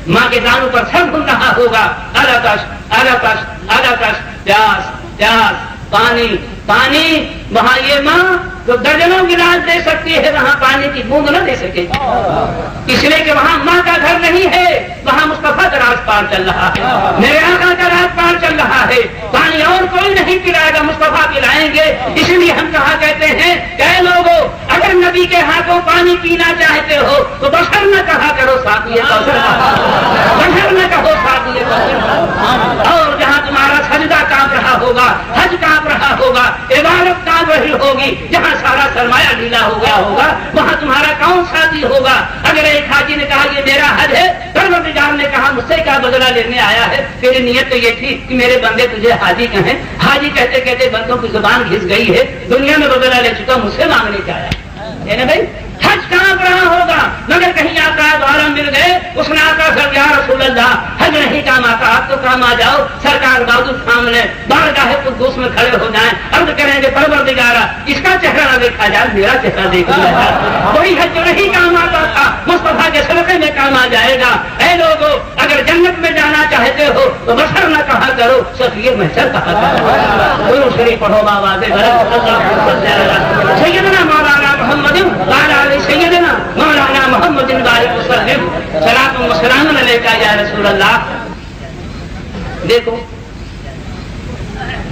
ماں کے دانوں پر سر گھوم رہا ہوگا, آلاتش آلاتش آلاتش, پیاس پیاس, پانی پانی. وہاں یہ ماں جو درجنوں گلاس دے سکتی ہے وہاں پانی کی بوند نہ دے سکے, اس لیے کہ وہاں ماں کا گھر نہیں ہے, وہاں مصطفیٰ کا راز پار چل رہا ہے, میرے آقا کا راز پار چل رہا ہے. پانی اور کوئی نہیں پلائے گا, مصطفیٰ پلائیں گے. اس لیے ہم کہا کہتے ہیں کہ لوگوں, اگر نبی کے ہاتھوں پانی پینا چاہتے ہو تو بشر نہ کہا کرو ساتھی, بشر نہ کہو ساتھی. اور جہاں تمہارا سجدہ کانپ رہا ہوگا, حج کانپ رہا ہوگا, عبادت کانپ رہی ہوگی, جہاں سارا سرمایہ ڈھیلا ہو گیا ہوگا, وہاں تمہارا کون ساتھی ہوگا؟ اگر ایک حاجی نے کہا یہ میرا حج ہے, پروردگار نے کہا مجھ سے کیا بدلہ لینے آیا ہے, تیری نیت تو یہ تھی کہ میرے بندے تجھے حاجی کہیں. حاجی کہتے کہتے بندوں کی زبان گھس گئی ہے, دنیا میں بدلہ لے چکا, مجھ سے مانگنے کا آیا ہے نا بھائی. حج کام رہا ہوگا مگر کہیں آقا دوارا مل گئے, اس نے آقا سر یا رسول اللہ حج نہیں کام آتا, آپ تو کام آ جاؤ. سرکار بازو سامنے بارگاہ قدوس میں کھڑے ہو جائیں, عرض کریں گے پروردگارا اس کا چہرہ نہ دیکھا جائے, میرا چہرہ دیکھ لیا جائے. وہی حج جو نہیں کام آتا تھا مصطفیٰ کے صدقے میں کام آ جائے گا. اے لوگوں, اگر جنت میں جانا چاہتے ہو تو بشر نہ کہا کرو, صفیر محشر کہا کرو. درود شریف پڑھو باواز سیدنا مولانا محمد سیدنا مولانا محمد بارک وسلم صلاۃ و سلام علیک یا رسول اللہ. دیکھو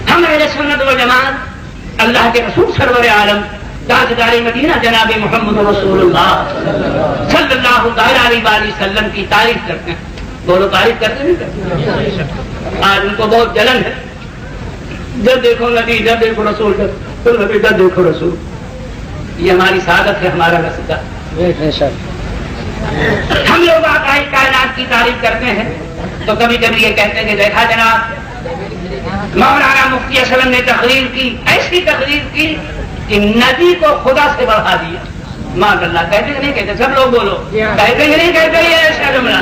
ہم اہل سنت و جماعت اللہ کے رسول سرور عالم تاجدار مدینہ جناب محمد رسول اللہ صلی اللہ علیہ وسلم کی تعریف کرتے ہیں. بولو تعریف کرتے نہیں کرتے؟ آج ان کو بہت جلن ہے، جب دیکھو نبی، جب دیکھو رسول، تو نبی جب دیکھو رسول. یہ ہماری سعادت ہے، ہمارا رسدہ. ہم لوگ آقائے کائنات کی تعریف کرتے ہیں تو کبھی کبھی یہ کہتے ہیں کہ دیکھا جناب مولانا مفتی اسلم نے تقریر کی، ایسی تقریر کی کہ نبی کو خدا سے بڑھا دیا. ماشاء اللہ کہتے کہ نہیں کہتے؟ سب لوگ بولو، کہتے کہ نہیں کہتے؟ یہ ایسا جملہ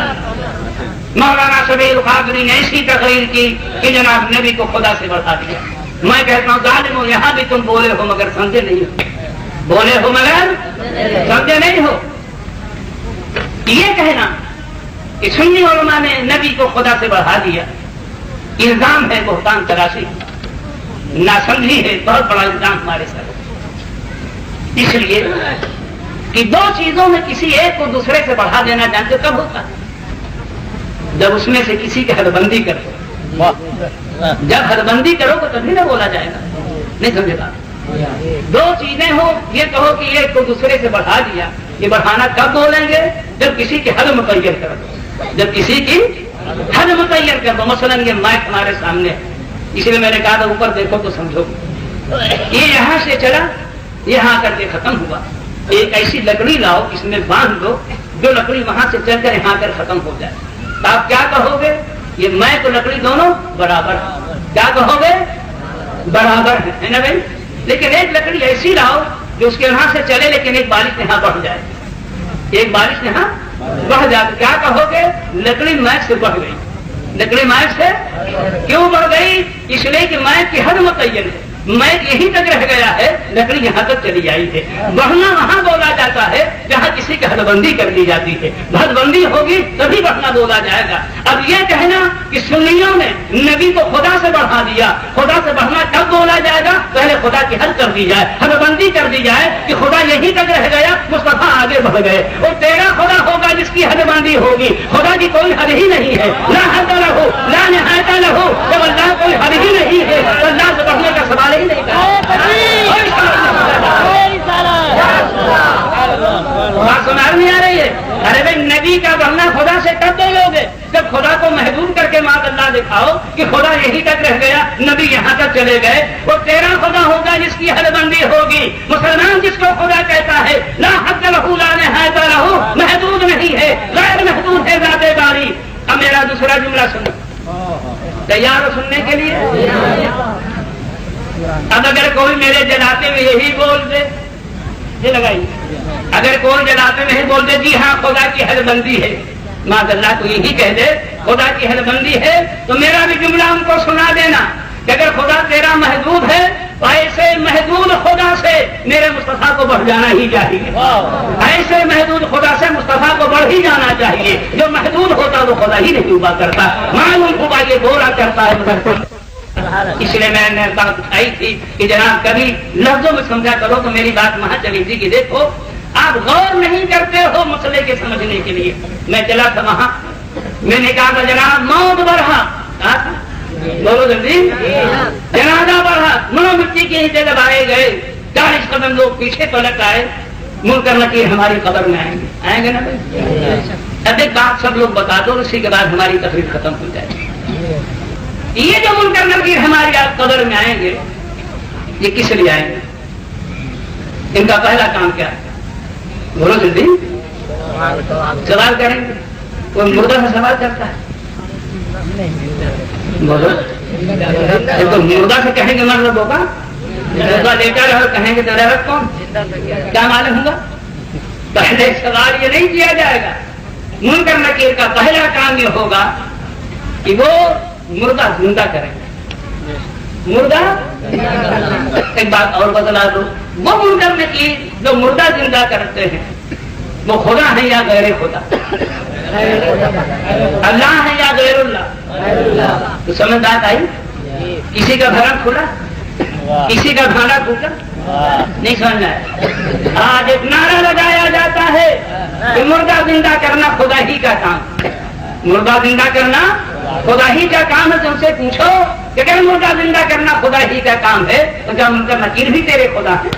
مولانا شبیہ القادری نے ایسی تقریر کی کہ جناب نبی کو خدا سے بڑھا دیا. میں کہتا ہوں ظالمو، یہاں بھی تم بولے ہو مگر سمجھے نہیں ہو، بولے ہو مگر سمجھے نہیں ہو. یہ کہنا کہ سنی علماء نے نبی کو خدا سے بڑھا دیا الزام ہے، بہتان تراشی، ناسمجھی ہے، بہت بڑا الزام ہمارے ساتھ. اس لیے کہ دو چیزوں میں کسی ایک کو دوسرے سے بڑھا دینا جانتے کب ہوتا ہے؟ جب اس میں سے کسی کی حد بندی کرو. جب حد بندی کرو تو تبھی نہ بولا جائے گا. نہیں سمجھے گا؟ دو چیزیں ہو، یہ کہو کہ ایک کو دوسرے سے بڑھا دیا، یہ بڑھانا کب بولیں گے؟ جب کسی کی حد متعین کر دو. جب کسی کی حد متعین کر دو. مثلا یہ مائک ہمارے سامنے، اس لیے میں نے کہا تھا اوپر دیکھو تو سمجھو. یہ یہاں سے چلا، یہاں کر کے ختم ہوا. ایک ایسی لکڑی لاؤ، اس میں باندھ دو، جو لکڑی وہاں سے چل کر یہاں کر ختم ہو جائے. تو آپ کیا کہو گے؟ یہ مائک اور لکڑی دونوں برابر. کیا کہو گے؟ برابر ہے نا بھائی. لیکن ایک لکڑی ایسی لاؤ جو اس کے یہاں سے چلے لیکن ایک بارش یہاں بڑھ جائے، ایک بارش یہاں بڑھ جائے. کیا کہو گے؟ لکڑی مائک سے بڑھ گئی. لکڑی مائک سے کیوں بڑھ گئی؟ اس لیے کہ مائک کی حد متعین ہے. مائک یہیں تک رہ گیا ہے، لکڑی یہاں تک چلی آئی ہے. بڑھنا وہاں بولا جاتا ہے جہاں کسی کی حد بندی کر دی جاتی ہے. حد بندی ہوگی تبھی بڑھنا بولا جائے گا. اب یہ کہنا کہ سنیوں نے نبی کو خدا سے بڑھا دیا، خدا سے بڑھنا کب بولا جائے گا؟ پہلے خدا کی حد کر دی جائے، حد بندی کر دی جائے کہ خدا یہیں تک رہ گیا، مصطفیٰ آگے بڑھ گئے. اور تیرا خدا ہوگا جس کی حد بندی ہوگی. خدا کی کوئی حد ہی نہیں ہے، لا حد لہو لا نہایت لہو. جب اللہ کوئی حد ہی نہیں ہے تو اللہ سے بڑھنے کا سوال ہی نہیں کرتا. بات سمجھ نہیں آ رہی ہے؟ ارے بھائی نبی کا بڑھنا خدا سے کب بولو گے؟ جب خدا کو محدود کر کے ماذ اللہ دکھاؤ کہ خدا یہی تک رہ گیا، نبی یہاں تک چلے گئے. وہ تیرا خدا ہوگا جس کی حد بندی ہوگی. مسلمان جس کو خدا کہتا ہے لا حد لہو لا نہایت لہو، محدود نہیں ہے، غیر محدود ہے ذات باری. اب میرا دوسرا جملہ سنو، تیار ہو سننے کے لیے؟ اب اگر کوئی میرے جلاتے میں یہی بول دے، یہ لگائی، اگر کوئی جلاتے میں یہی بول دے جی ہاں خدا کی حد بندی ہے، ماذ اللہ کو یہی کہہ دے خدا کی حد بندی ہے، تو میرا بھی جملہ ان کو سنا دینا کہ اگر خدا تیرا محدود ہے تو ایسے محدود خدا سے میرے مصطفیٰ کو بڑھ جانا ہی چاہیے. ایسے محدود خدا سے مصطفیٰ کو بڑھ ہی جانا چاہیے. جو محدود ہوتا وہ خدا ہی نہیں ہوا کرتا، معلوم ہوا یہ بولا کرتا ہے. اس لیے میں نے بات اٹھائی تھی کہ جناب کبھی لفظوں میں سمجھا کرو تو میری بات وہاں چلی تھی کہ دیکھو آپ غور نہیں کرتے ہو مسئلے کے سمجھنے کے لیے. میں چلا تھا وہاں، میں نے کہا تھا جناب موت بڑھا، کہا تھا بولو جلدی، جنازہ بڑھا، منو مٹی کی نیچے دبائے گئے، 40 قدم لوگ پیچھے پلٹ آئے. منکر نکیر ہماری قبر میں آئیں گے نا بھائی. اب ایک بات سب لوگ بتا دو، اسی کے بعد ہماری تقریر ختم ہو جائے. یہ جو منکر نکیر ہماری قبر میں آئیں گے، یہ کس لیے آئیں گے؟ ان کا پہلا کام کیا ہے؟ بولو جلدی، سوال کریں گے. کوئی مردہ سے سوال کرتا ہے؟ بولو. تو مردہ سے کہیں گے مطلب ہوگا، مردہ لیٹا رہو کہیں گے تو رہت کون؟ کیا معلوم ہوگا؟ پہلے سوال یہ نہیں کیا جائے گا. منکر نکیر کا پہلا کام یہ ہوگا کہ وہ مردہ زندہ کریں گے. مردہ ایک بات اور بتلا دو، وہ منکر نکیر جو مردہ زندہ کرتے ہیں وہ خدا ہے یا غیر خدا؟ اللہ ہے یا غیر اللہ؟ تو سمجھدار آئی؟ کسی کا بھرم کھلا، کسی کا بھانڈا پھوٹا نہیں سمجھنا ہے. آج ایک نعرہ لگایا جاتا ہے کہ مردہ زندہ کرنا خدا ہی کا کام. مردہ زندہ کرنا خدا ہی کا کام ہے. تو ان سے پوچھو کہ اگر مردہ زندہ کرنا خدا ہی کا کام ہے تو کیا منکر نکیر بھی تیرے خدا ہے؟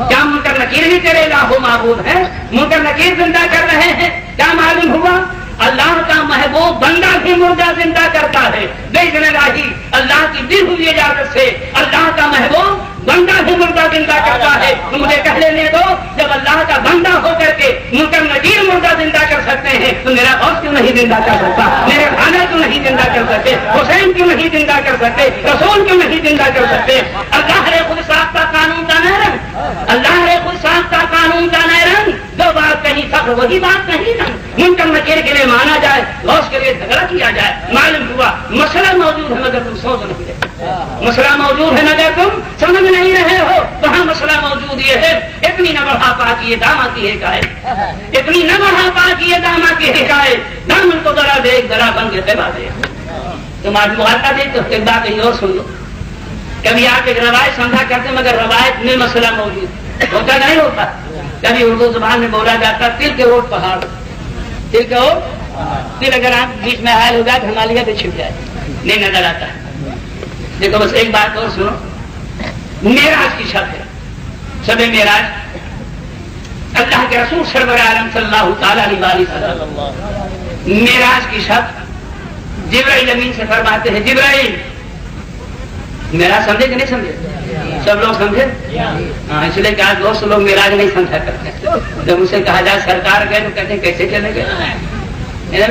کیا منکر نکیر بھی تیرے الہ و معبود ہے؟ منکر نکیر زندہ کر رہے ہیں، کیا معلوم ہوا اللہ کا محبوب بندہ بھی مردہ زندہ کرتا ہے، بسم اللہ، اللہ کی دی ہوئی اجازت سے اللہ کا محبوب بندہ بھی مردہ زندہ کرتا ہے۔ مجھے کہہ لینے دو، جب اللہ کا بندہ ہو کر کے منکر نکیر مردہ زندہ کر سکتے ہیں تو میرا غوث کیوں نہیں زندہ کر سکتا؟ میرے خانہ کیوں نہیں زندہ کر سکتے؟ حسین کیوں نہیں زندہ کر سکتے؟ رسول کیوں نہیں زندہ کر سکتے؟ اللہ نے خود ساختہ قانون کا نہ رنگ، اللہ نے خود ساختہ قانون کا نہ رنگ، جو بات کہیں فخر وہی بات نہیں رنگ، منکر نکیر کے لیے مانا جائے، غوث کے لیے جھگڑا کیا جائے۔ معلوم ہوا مسئلہ موجود ہے مگر تم سوچ نہیں رہے، مسئلہ موجود ہے مگر تم سمجھ نہیں رہے ہو۔ وہاں مسئلہ موجود یہ ہے، اتنی نہ بڑھا پا کی داما کی حکایت، اتنی نہ بڑھا پا کی داما کی حکایت، دامن کو ذرا دیکھ ذرا بن کے دبا دے۔ تم آج مغالطہ دیکھ تو ایک بات کہیں اور سن لو، کبھی آپ ایک روایت سمجھا کرتے مگر روایت میں مسئلہ موجود ہوتا نہیں ہوتا۔ کبھی اردو زبان میں بولا جاتا تل کے اوٹ پہاڑ، تل کے اوٹ، تل اگر آپ بیچ میں حائل ہو جائے تو ہمالیہ پہ چھپ جائے، نہیں نظر آتا ہے۔ دیکھو بس ایک بات اور سنو، معراج کی شب ہے، شب معراج، اللہ کے رسول سرور عالم صلی اللہ تعالی علیہ وسلم معراج کی شب جبرائیل امین سے فرماتے ہیں، جبرائیل معراج سمجھے کہ نہیں سمجھے؟ سب لوگ سمجھے؟ ہاں، اس لیے کہ آج دوست لوگ معراج نہیں سمجھا کرتے، جب اسے کہا جائے سرکار گئے تو کہتے ہیں کیسے چلے گئے؟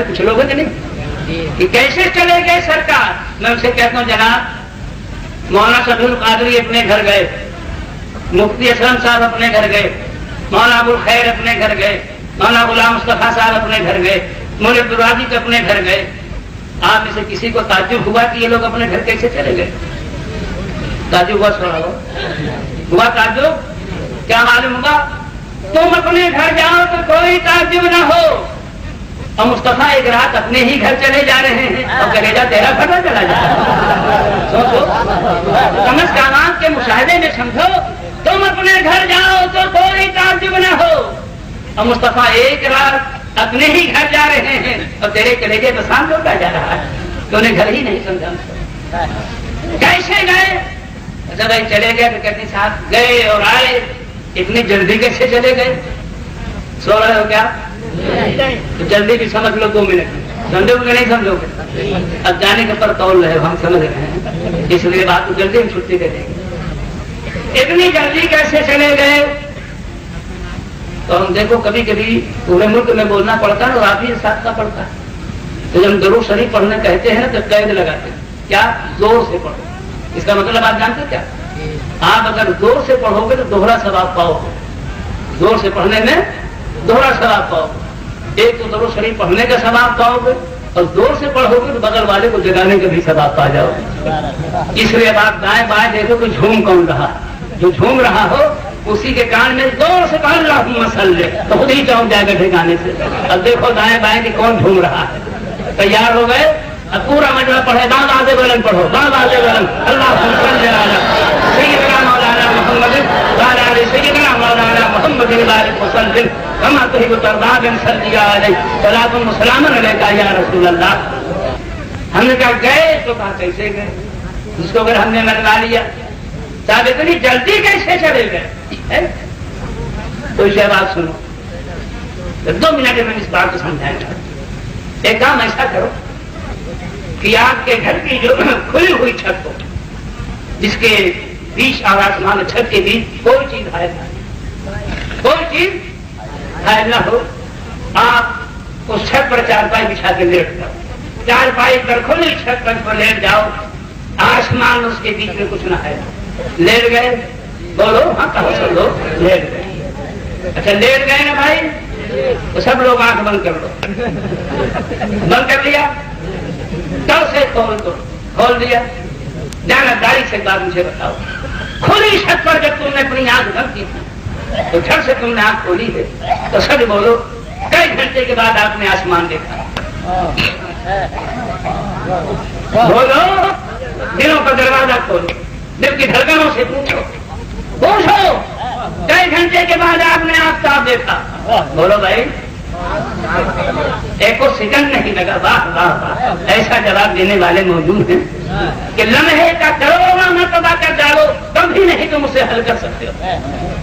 کچھ لوگ ہیں کہ نہیں کہ کیسے چلے گئے سرکار؟ میں اسے کہتا ہوں جناب مولانا شفیع القادری اپنے گھر گئے، مفتی اسلم صاحب اپنے گھر گئے، مولانا ابو الخیر اپنے گھر گئے، مولانا غلام مصطفیٰ صاحب اپنے گھر گئے، مولوی عبدالراضی اپنے گھر گئے۔ آپ میں سے کسی کو تعجب ہوا کہ یہ لوگ اپنے گھر کیسے چلے گئے؟ تعجب ہوا؟ سوڑا ہوا تعجب؟ کیا معلوم ہوا؟ تم اپنے گھر جاؤ تو کوئی تعجب نہ ہو، اور مصطفیٰ ایک رات اپنے ہی گھر چلے جا رہے ہیں اور کلیجہ تیرا پھٹا چلا جا رہا ہے۔ سوچو، کم از کم آپ کے مشاہدے میں سمجھو، تم اپنے گھر جاؤ تو کوئی تعجب نہ ہو، اور مصطفیٰ ایک رات اپنے ہی گھر جا رہے ہیں اور تیرے کلیجے پہ سانپ ہوتا جا رہا ہے، تو انہیں گھر ہی نہیں سمجھا۔ کیسے گئے؟ جب چلے گئے تو کہتے صاحب گئے اور آئے، اتنی جلدی کیسے چلے گئے؟ سو رہے ہو کیا؟ تو جلدی بھی سمجھ لو 2 منٹ، سمجھو گے نہیں سمجھو گے؟ اب جانے کے پر قول ہے، ہم سمجھ رہے ہیں، اس لیے بات کو جلدی ہم چھٹی دے دیں گے۔ اتنی جلدی کیسے چلے گئے؟ تو ہم دیکھو کبھی کبھی پورے ملک میں بولنا پڑتا ہے اور آپ ہی ساتھ کا پڑتا ہے، تو جب درود شریف پڑھنے کہتے ہیں تو قید لگاتے ہیں، کیا؟ زور سے پڑھو۔ اس کا مطلب آپ جانتے کیا؟ آپ اگر زور سے پڑھو گے تو دوہرا ثواب پاؤ گے، زور سے پڑھنے میں دوہرا ثواب پاؤ گے۔ ایک تو درود شریف پڑھنے کا ثواب پاؤ گے، اور زور سے پڑھو گے تو بغل والے کو جگانے کا بھی ثواب پا جاؤ گے۔ اس لیے اب آپ دائیں بائیں دیکھو کہ جھوم کون رہا، جو جھوم رہا ہو اسی کے کان میں زور سے کہا اللہم صلی، تو خود ہی چونک جائے گا ٹھکانے سے۔ اب دیکھو دائیں بائیں کہ کون جھوم رہا ہے۔ تیار ہو گئے؟ اب پورا مجمع پڑھے، دان آزے بلند پڑھو، دان آزے بلند، اللہم صلی علی سیدنا مولانا محمد وعلی آل سیدنا مولانا محمد وبارک وسلم کما تحب ترضى بن صلی علیہ صلاۃ و سلام علیک یا رسول اللہ۔ ہم نے کہا گئے تو کہا کیسے گئے؟ اس کو اگر ہم نے منوا لیا صاحب اتنی جلدی کیسے چلے گئے؟ تو یہ بات سنو، 2 منٹ میں اس بات کو سمجھائیں گا۔ ایک کام ایسا کرو کہ آپ کے گھر کی جو کھلی ہوئی چھت ہو، جس کے بیچ اور آسمان اور چھت کے بیچ کوئی چیز حائل نہ، کوئی چیز حائل نہ ہو، آپ اس چھت پر چارپائی بچھا کے لیٹ جاؤ، چارپائی پر کھلی چھت پر لیٹ جاؤ، آسمان اس کے بیچ میں کچھ نہ ہے، لیٹ گئے؟ بولو ہاں کہو سن لو، لیٹ گئے۔ اچھا لیٹ گئے نا بھائی، تو سب لوگ آنکھ بند کر لو، بند کر لیا، کل سے کھول دو، کھول دیا، جانا داری سے بات مجھے بتاؤ، کھلی چھت پر جب تم نے اپنی آنکھ بند کی تو جھٹ سے تم نے آنکھ کھولی ہے تو سچ بولو کئی گھنٹے کے بعد آپ نے آسمان دیکھا؟ بولو، دلوں کا دروازہ کھولو، دل کی دھڑکنوں سے پوچھو، پوچھو کئی گھنٹے کے بعد آپ نے آفتاب دیکھا؟ بولو بھائی، ایک سیکنڈ نہیں لگا۔ واہ واہ واہ، ایسا جواب دینے والے موجود ہیں کہ لمحے کا کروڑواں مرتبہ کر ڈالو تب بھی نہیں تم اسے حل کر سکتے ہو۔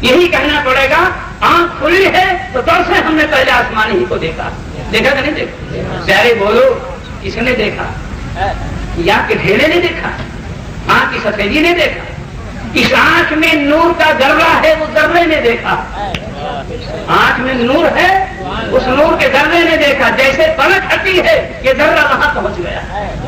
یہی کہنا پڑے گا، آنکھ کھلی ہے تو کب سے ہم نے پہلے آسمان ہی کو دیکھا، دیکھا کہ نہیں دیکھا؟ پیارے بولو، کس نے دیکھا؟ یا کہ ڈھیلے نے دیکھا؟ آنکھ کی سفیدی نے دیکھا؟ اس آنکھ میں نور کا ذرہ ہے، وہ ذرے نے دیکھا۔ آنکھ میں نور ہے، اس نور کے ذرے نے دیکھا۔ جیسے پلک ہٹی ہے، یہ ذرہ وہاں پہنچ گیا،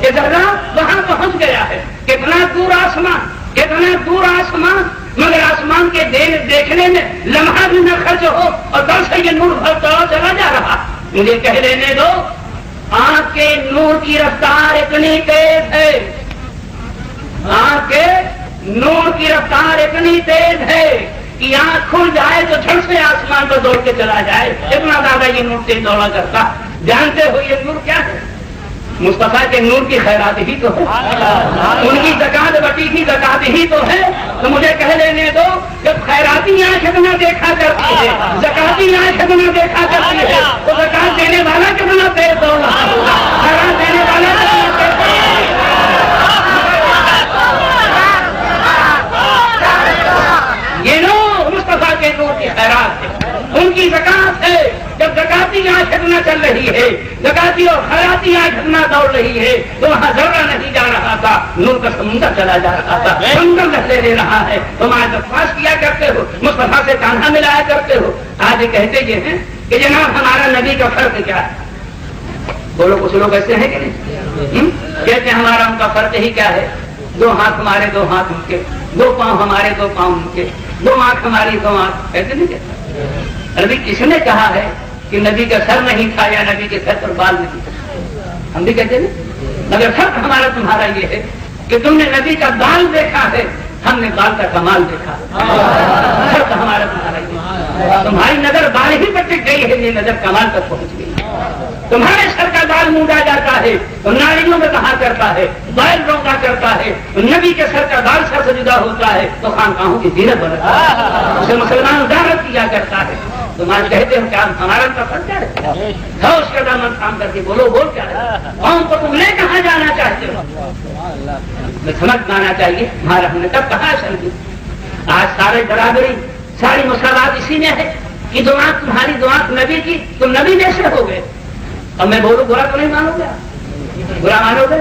یہ ذرہ وہاں پہنچ گیا ہے۔ کتنا دور آسمان، کتنا دور آسمان، مگر آسمان کے دیکھنے میں لمحہ بھی نہ خرچ ہو اور دل سے یہ نور بھرتا چلا جا رہا۔ مجھے کہہ لینے دو، آنکھ کے نور کی رفتار اتنی تیز ہے، آنکھ کے نور کی رفتار اتنی تیز ہے کہ آنکھ کھل جائے تو جھٹ سے آسمان پر دوڑ کے چلا جائے، اتنا زیادہ یہ نور تیز دوڑا کرتا۔ جانتے ہو یہ نور کیا ہے؟ مصطفیٰ کے نور کی خیرات ہی تو ہے، ان کی زکات بٹی کی زکات ہی تو ہے۔ تو مجھے کہہ لینے دو، جب خیراتی آنکھ اتنا دیکھا کرتی ہے، زکاتی آنکھ اتنا دیکھا کرتی ہے، تو زکات دینے والا کتنا تیز دوڑ رہا ہوگا، خیرات دینے والا کتنا تیز دوڑ رہا ہوگا۔ یہ نور مصطفیٰ کے نور کی خیرات ہے، ان کی زکات ہے۔ جب زکاتی آنکھ اتنا چل رہی ہے، زکاتی اور خیراتی آنکھ اتنا دوڑ رہی ہے، تو وہاں ذرہ نہیں جا رہا تھا، نور کا سمندر چلا جا رہا تھا، سمندر لہرے لے رہا ہے۔ تم آج پاس کیا کرتے ہو، مصطفیٰ سے کانہا ملایا کرتے ہو، آج کہتے یہ ہیں کہ جناب ہمارا نبی کا فرق کیا ہے؟ بولو، کچھ لوگ ایسے ہیں کہ نہیں؟ کہتے ہیں ہمارا ان کا فرق ہی کیا ہے؟ دو ہاتھ ہمارے، دو ہاتھ ان کے، دو پاؤں ہمارے، دو پاؤں ان کے، دو آنکھ ہماری، دو آنکھ۔ ایسے نہیں کہتا۔ ابھی کس نے کہا ہے کہ نبی کا سر نہیں تھا یا نبی کے سر پر بال نہیں تھا؟ ہم بھی کہتے ہیں، مگر فرق ہمارا تمہارا یہ ہے کہ تم نے نبی کا بال دیکھا ہے، ہم نے بال کا کمال دیکھا۔ فرق ہمارا تمہارا یہ ہے، تمہاری نظر بال ہی پر ٹک گئی ہے، یہ نظر کمال تک پہنچ گئی۔ تمہارے سر کا بال مونڈا جاتا ہے تو ناریوں میں کہا کرتا ہے، بال روکا کرتا ہے، نبی کے سر کا بال سر سے جدا ہوتا ہے تو خانقاہوں کی زینت بنتا ہے، اسے مسلمان دعوت کیا کرتا ہے۔ تم آج کہتے ہو کیا ہمارا کا فرق کیا ہے؟ اس کا دامن کام کر کے بولو، بول کیا ہے؟ قوم کو تم لے کہاں جانا چاہتے ہو؟ میں سمجھ پانا چاہیے ہمارا ہم نے تب کہا سمجھی۔ آج سارے برابری، ساری مساوات اسی میں ہے کہ دعا تمہاری دعا نبی کی، تم نبی جیسے ہو گئے۔ اب میں بولوں برا تو نہیں مانو گے؟ برا مانو گے؟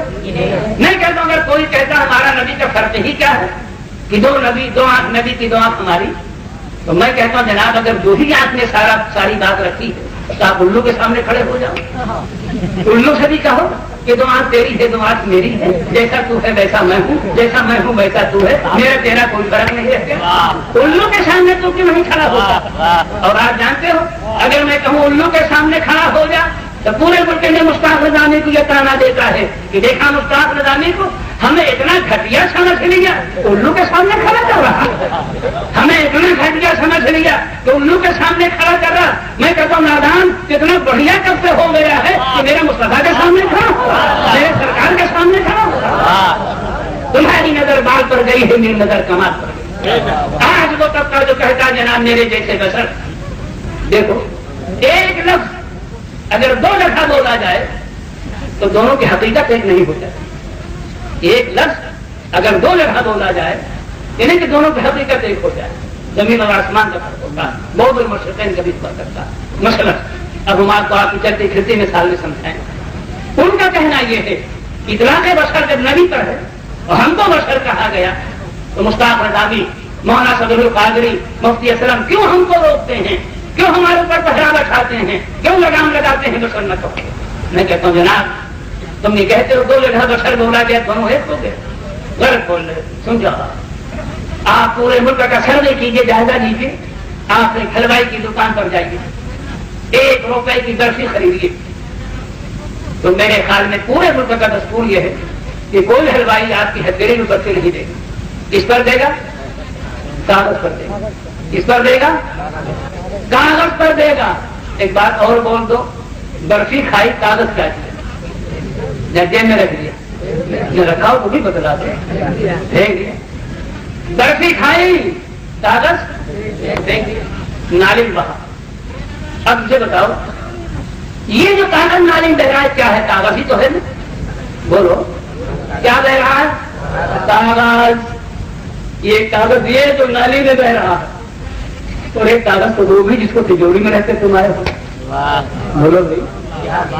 نہیں کہتا ہوں، اگر کوئی کہتا ہمارا نبی کا فرق ہی کیا ہے کہ دو نبی، دو آنکھ نبی کی، دو آنکھ ہماری، تو میں کہتا ہوں جناب اگر دو ہی آنکھ نے ساری بات رکھی ہے تو آپ الو کے سامنے کھڑے ہو جاؤ، الو سے بھی کہو کہ دو آنکھ تیری ہے، دو آنکھ میری ہے، جیسا تو ہے ویسا میں ہوں، جیسا میں ہوں ویسا تو ہے، میرا تیرا کوئی فرق نہیں رہتا۔ الو کے سامنے تو کیوں نہیں کھڑا ہوتا؟ اور آپ جانتے ہو اگر میں کہوں الو کے سامنے کھڑا ہو جا تو پورے ملک میں مشتاق نظامی کو یہ تانا دیتا ہے کہ دیکھا مشتاق نظامی کو ہمیں اتنا گھٹیا سمجھ لیا الو کے سامنے کھڑا کر رہا، ہمیں اتنا گھٹیا سمجھ لیا کہ الو کے سامنے کھڑا کر رہا۔ میں کہتا ہوں نادان کتنا بڑھیا کب سے ہو گیا ہے کہ میرے مصطفیٰ کے سامنے کھڑا ہو، میرے سرکار کے سامنے کھڑا ہو۔ تمہاری نظر بال پر گئی ہے، میری نظر کمال پر گئی۔ آج وہ طبقہ جو کہتا جناب میرے جیسے بشر، دیکھو ایک لفظ اگر دو لفظ بولا جائے تو دونوں کی حقیقت ایک نہیں ہو جائے۔ ایک لفظ اگر دو لفظ بولا جائے یعنی کہ دونوں کی حقیقت ایک ہو جائے، زمین اور آسمان کا فرق ہوتا ہے، بہت بڑی مشرقین کبھی فرق کرتا ہے۔ مثلا اب ہم آپ کو آپ کی چلتی پھرتی مثال میں سمجھائیں، ان کا کہنا یہ ہے کہ اطلاق بشر جب نبی پر ہے اور ہم کو بشر کہا گیا تو مشتاق نظامی، مولانا صدر القادری، مفتی اسلم کیوں ہم کو روکتے ہیں، کیوں ہمارے اوپر پہرا بٹھاتے ہیں، کیوں لگام لگاتے ہیں بشر نہ کہو؟ میں کہتا ہوں جناب تم یہ کہتے ہو دو جگہ بشر بولا گیا، دونوں ایک ہو گئے، غلط بول رہے، سمجھا؟ آپ پورے ملک کا سروے کیجیے، جائزہ لیجیے، آپ ایک حلوائی کی دکان پر جائیے، 1 روپے کی برفی خریدیے، تو میرے خیال میں پورے ملک کا دستور یہ ہے کہ کوئی حلوائی آپ کی ہتھیلی میں برفی نہیں دے گا۔ اس پر دے گا؟ کاغذ پر دے گا۔ اس پر دے گا؟ کاغذ پر دے گا۔ ایک بات اور بول دو، برفی کھائی کاغذ کا جیب میں رکھ دیا، رکھا ہو تو بھی بتلا دے، پھینک دیا۔ برفی کھائی کاغذ پھینک دیا، نالی میں بہا۔ اب مجھے بتاؤ یہ جو کاغذ نالی میں بہ رہا ہے کیا ہے؟ کاغذ ہی تو ہے نا، بولو کیا بہ رہا ہے؟ کاغذ۔ یہ کاغذ یہ جو نالی میں بہ رہا ہے، اور ایک کاغذ تو وہ بھی جس کو تجوری میں رہتے تمہارے ہو، بولو بھائی